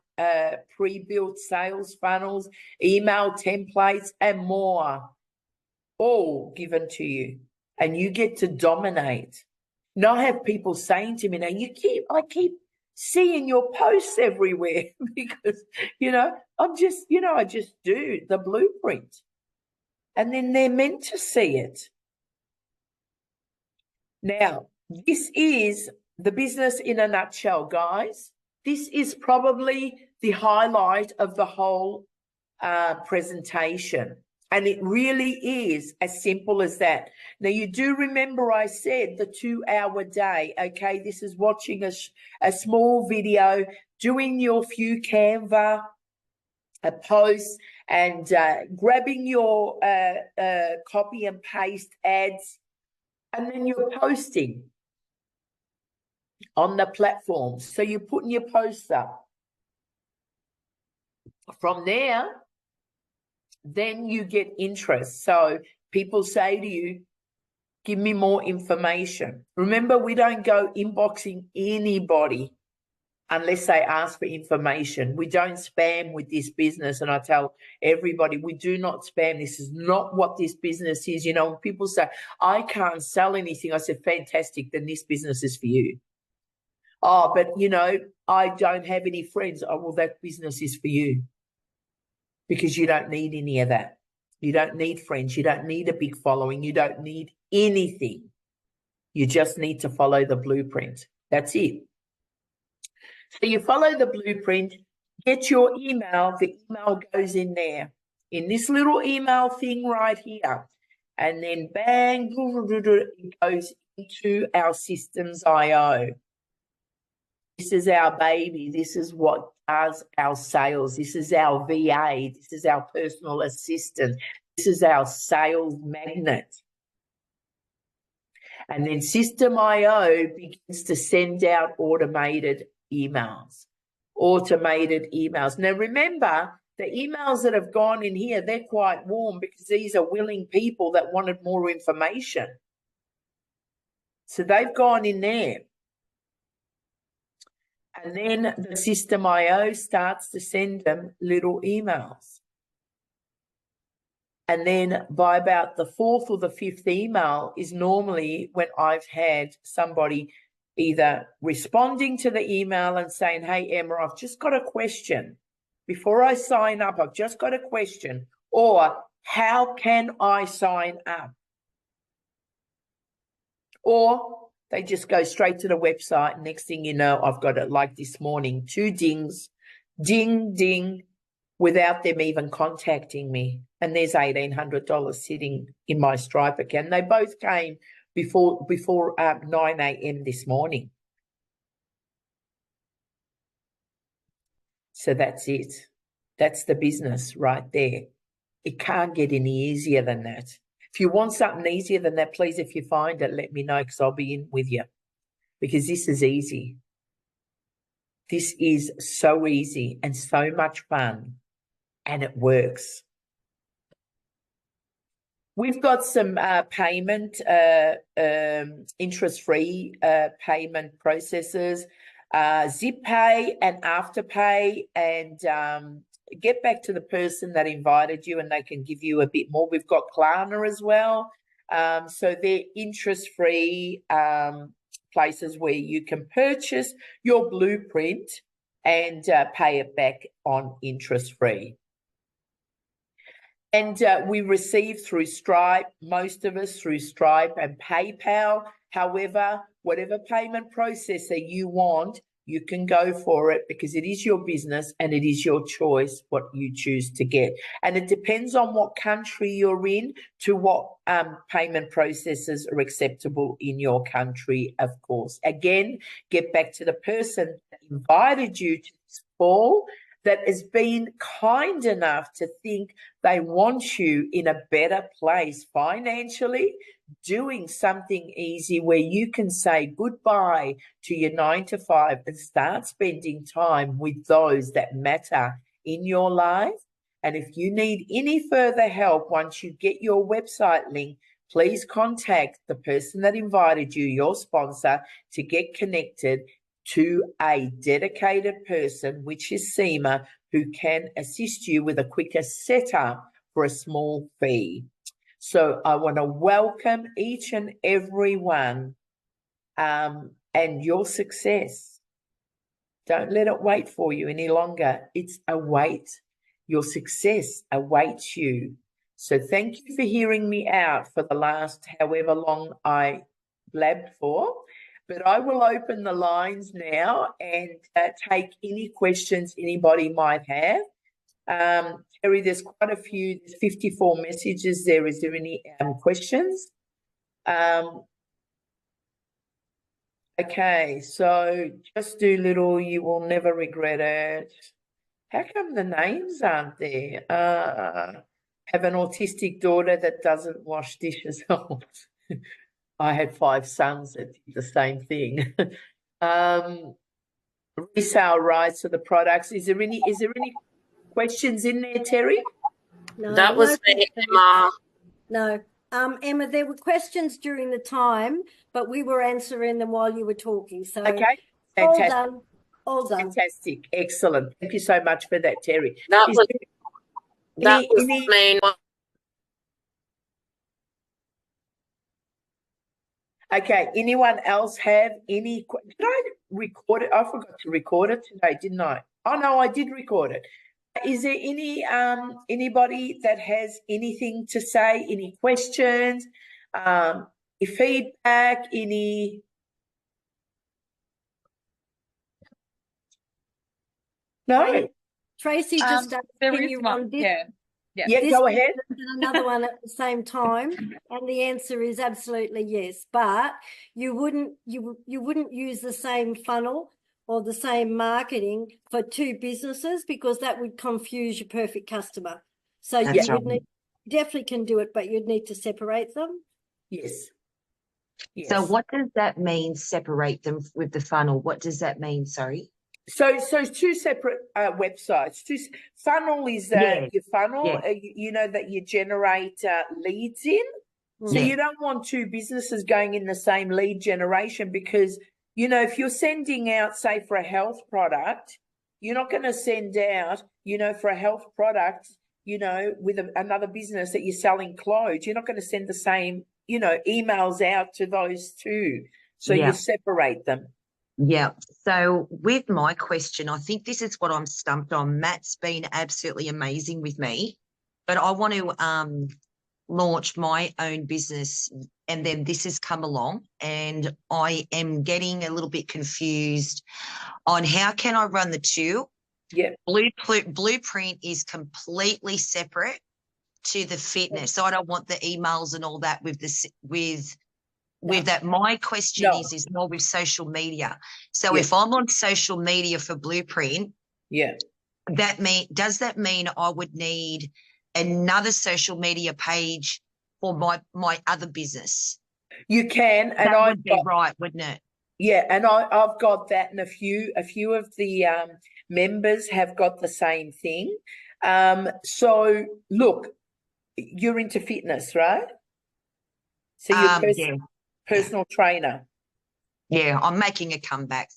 pre-built sales funnels, email templates, and more, all given to you. And you get to dominate. Now I have people saying to me, now I keep seeing your posts everywhere because, you know, I just do the blueprint. And then they're meant to see it. Now, this is the business in a nutshell, guys. This is probably the highlight of the whole presentation. And it really is as simple as that. Now, you do remember I said the 2-hour day, okay? This is watching a small video, doing your few Canva posts and grabbing your copy and paste ads, and then you're posting on the platform. So you're putting your posts up. From there, then you get interest. So people say to you, give me more information. Remember, we don't go inboxing anybody unless they ask for information. We don't spam with this business. And I tell everybody, we do not spam. This is not what this business is. You know, when people say, I can't sell anything, I said, fantastic, then this business is for you. Oh, but, you know, I don't have any friends. Oh, well, that business is for you. Because you don't need any of that. You don't need friends. You don't need a big following. You don't need anything. You just need to follow the blueprint. That's it. So you follow the blueprint, get your email. The email goes in there, in this little email thing right here. And then bang, it goes into our systems.io. This is our baby. This is what does our sales. This is our VA. This is our personal assistant. This is our sales magnet. And then System.io begins to send out automated emails. Now, remember, the emails that have gone in here, they're quite warm because these are willing people that wanted more information. So they've gone in there. And then the System.io starts to send them little emails. And then by about the fourth or the fifth email is normally when I've had somebody either responding to the email and saying, hey, Emma, I've just got a question. Before I sign up, I've just got a question. Or how can I sign up? Or they just go straight to the website. Next thing you know, I've got it like this morning, 2 dings, ding, ding, without them even contacting me. And there's $1,800 sitting in my Stripe account. They both came before 9 a.m. this morning. So that's it. That's the business right there. It can't get any easier than that. If you want something easier than that, please, if you find it, let me know because I'll be in with you. Because this is easy. This is so easy and so much fun. And it works. We've got some payment, interest-free payment processes, ZipPay and Afterpay, and get back to the person that invited you and they can give you a bit more. We've got Klarna as well. So they're interest-free places where you can purchase your blueprint and pay it back on interest-free. And we receive through Stripe, most of us through Stripe and PayPal. However, whatever payment processor you want, you can go for it because it is your business and it is your choice what you choose to get. And it depends on what country you're in to what payment processors are acceptable in your country, of course. Again, get back to the person that invited you to this call, that has been kind enough to think they want you in a better place financially, doing something easy where you can say goodbye to your 9 to 5 and start spending time with those that matter in your life. And if you need any further help once you get your website link, please contact the person that invited you, your sponsor, to get connected to a dedicated person, which is Seema, who can assist you with a quicker setup for a small fee. So I want to welcome each and every one and your success. Don't let it wait for you any longer. It's await. Your success awaits you. So thank you for hearing me out for the last however long I blabbed for. But I will open the lines now and take any questions anybody might have. Terry, there's quite a few, there's 54 messages there. Is there any questions? Okay, so just do little, you will never regret it. How come the names aren't there? Have an autistic daughter that doesn't wash dishes. I had 5 sons that did the same thing. Resale rights of the products. Is there any questions in there, Terry? No, that was me, Emma. No. Emma, there were questions during the time, but we were answering them while you were talking. So okay. Fantastic. All done. All done. Fantastic. Excellent. Thank you so much for that, Terry. That was me. Okay, anyone else have any? Did I record it? I forgot to record it today, didn't I? Oh no, I did record it. Is there any anybody that has anything to say? Any questions? Any feedback? Any? No. Tracy just there is one. Yeah, go ahead. Another one at the same time, and the answer is absolutely yes. But you wouldn't use the same funnel or the same marketing for two businesses, because that would confuse your perfect customer. So That's you would right. definitely can do it, but you'd need to separate them. Yes. Yes. So what does that mean, separate them with the funnel? What does that mean? Sorry. So two separate websites. Funnel is Yeah. your funnel, Yeah. you know, that you generate leads in. So Yeah. you don't want two businesses going in the same lead generation, because, you know, if you're sending out, say, for a health product, you're not going to send out, you know, for a health product, you know, with another business that you're selling clothes. You're not going to send the same, you know, emails out to those two. So Yeah. you separate them. Yeah. So with my question, I think this is what I'm stumped on. Matt's been absolutely amazing with me, but I want to launch my own business, and then this has come along, and I am getting a little bit confused on how can I run the two. Yeah. Blueprint is completely separate to the fitness. So I don't want the emails and all that with that. My question is more with social media. So if I'm on social media for Blueprint, does that mean I would need another social media page for my other business? You can, and that would be right, wouldn't it? Yeah, and I've got that, and a few of the members have got the same thing. So look, you're into fitness, right? So you're personal trainer. Yeah, I'm making a comeback.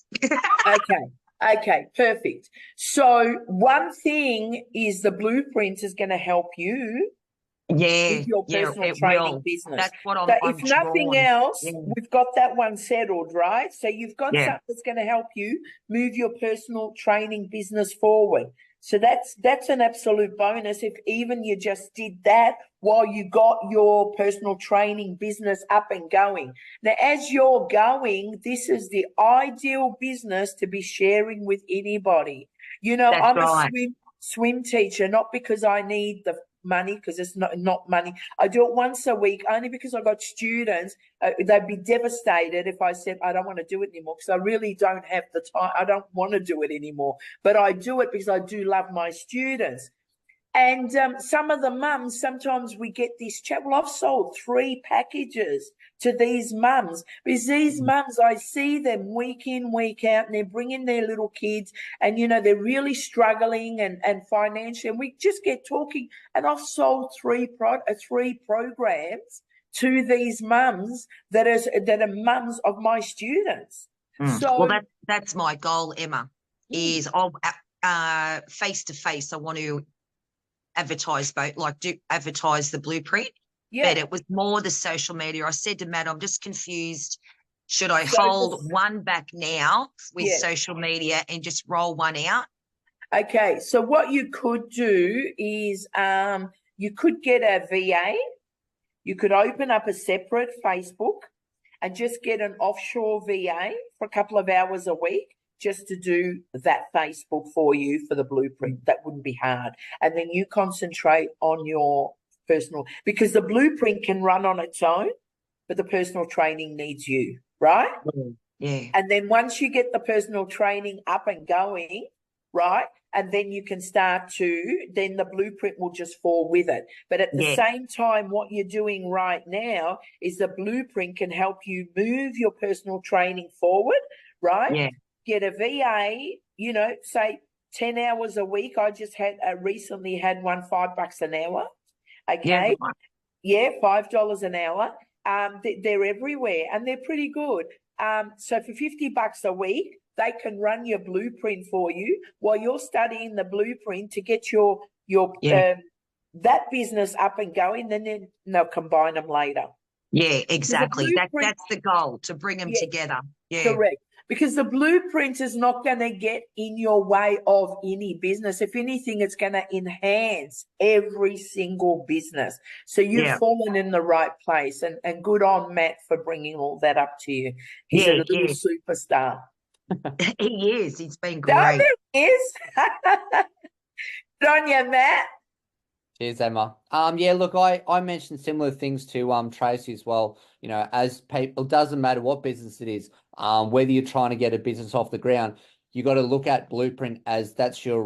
Okay, perfect. So one thing is the Blueprint is going to help you with your personal training business. That's what I'm So if nothing else, we've got that one settled, right? So you've got something that's going to help you move your personal training business forward. So that's an absolute bonus if even you just did that while you got your personal training business up and going. Now, as you're going, this is the ideal business to be sharing with anybody. You know, I'm a swim teacher, not because I need the money, because it's not money. I do it once a week only because I've got students. They'd be devastated if I said I don't want to do it anymore, because I really don't have the time. I don't want to do it anymore, but I do it because I do love my students. And some of the mums, sometimes we get this chat, well, I've sold 3 packages to these mums, because these mums, I see them week in, week out, and they're bringing their little kids, and, you know, they're really struggling and financially, and we just get talking, and I've sold 3 programs to these mums that are mums of my students. So, well, that's my goal, Emma, is I'll face-to-face, I want to advertise advertise the Blueprint. But it was more the social media. I said to Matt, I'm just confused. Should I hold one back now with social media and just roll one out? Okay, so what you could do is you could get a VA. You could open up a separate Facebook and just get an offshore VA for a couple of hours a week, just to do that Facebook for you for the Blueprint. That wouldn't be hard. And then you concentrate on your personal, because the Blueprint can run on its own, but the personal training needs you, right? Yeah. And then once you get the personal training up and going, right, and then you can start then the Blueprint will just fall with it. But at the same time, what you're doing right now is the Blueprint can help you move your personal training forward, right? Yeah. Get a VA, you know, say 10 hours a week. I just recently had one $5 an hour. Okay. Yeah, $5 an hour. They're everywhere and they're pretty good. So for $50 a week, they can run your Blueprint for you while you're studying the Blueprint to get your that business up and going. Then they'll combine them later. Yeah, exactly. That's the goal, to bring them together. Yeah, correct. Because the Blueprint is not going to get in your way of any business. If anything, it's going to enhance every single business. So you've fallen in the right place. And good on Matt for bringing all that up to you. He's a little superstar. He is. He's been great. No, he is. Good on you, Matt. Cheers, Emma. Yeah, look, I mentioned similar things to Tracy as well. You know, as people, it doesn't matter what business it is, whether you're trying to get a business off the ground, you got to look at Blueprint as that's your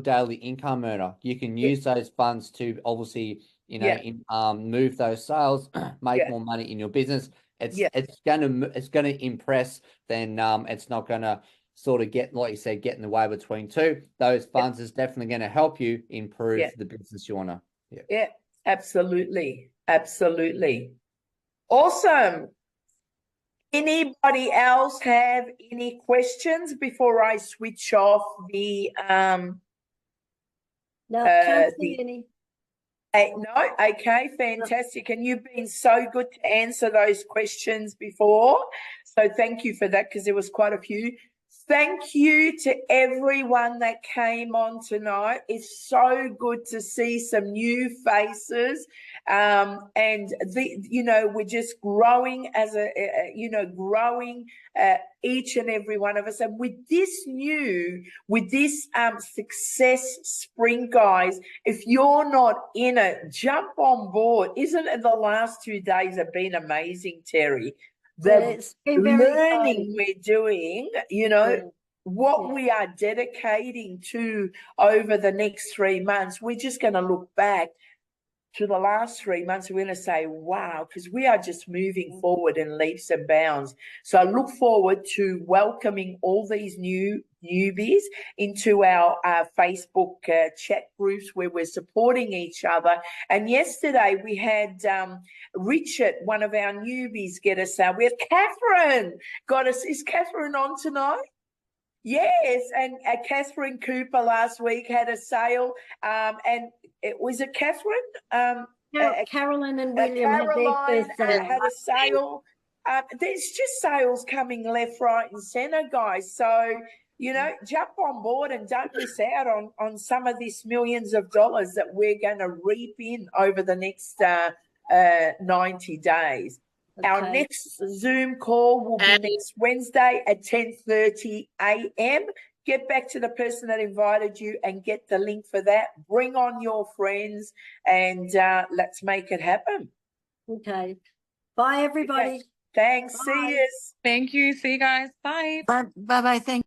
daily income earner. You can use those funds to obviously, move those sales, make more money in your business. It's gonna impress. Then it's not gonna sort of get, like you said, get in the way between two. Those funds is definitely going to help you improve the business you wanna. Yeah, absolutely, absolutely, awesome. Anybody else have any questions before I switch off the No, can't see any. no, okay, fantastic. And you've been so good to answer those questions before. So thank you for that, because there was quite a few. Thank you to everyone that came on tonight. It's so good to see some new faces. And we're just growing as each and every one of us. And with this success sprint, guys, if you're not in it, jump on board. Isn't it the last 2 days have been amazing, Terry? The learning we're doing, what we are dedicating to over the next 3 months, we're just going to look back to the last 3 months. We're going to say, wow, because we are just moving forward in leaps and bounds. So I look forward to welcoming all these newbies into our Facebook chat groups where we're supporting each other. And yesterday we had Richard, one of our newbies, get us out. We had Catherine got us. Is Catherine on tonight? Yes, and Catherine Cooper last week had a sale, and was it Catherine? Carolyn and William Caroline had their first had a sale. There's just sales coming left, right, and centre, guys. So jump on board and don't miss out on some of these millions of dollars that we're going to reap in over the next 90 days. Okay. Our next Zoom call will be next Wednesday at 10:30 a.m. Get back to the person that invited you and get the link for that. Bring on your friends and let's make it happen. Okay. Bye, everybody. Okay. Thanks. Bye. See you. Thank you. See you guys. Bye. Bye. Bye. Thank you.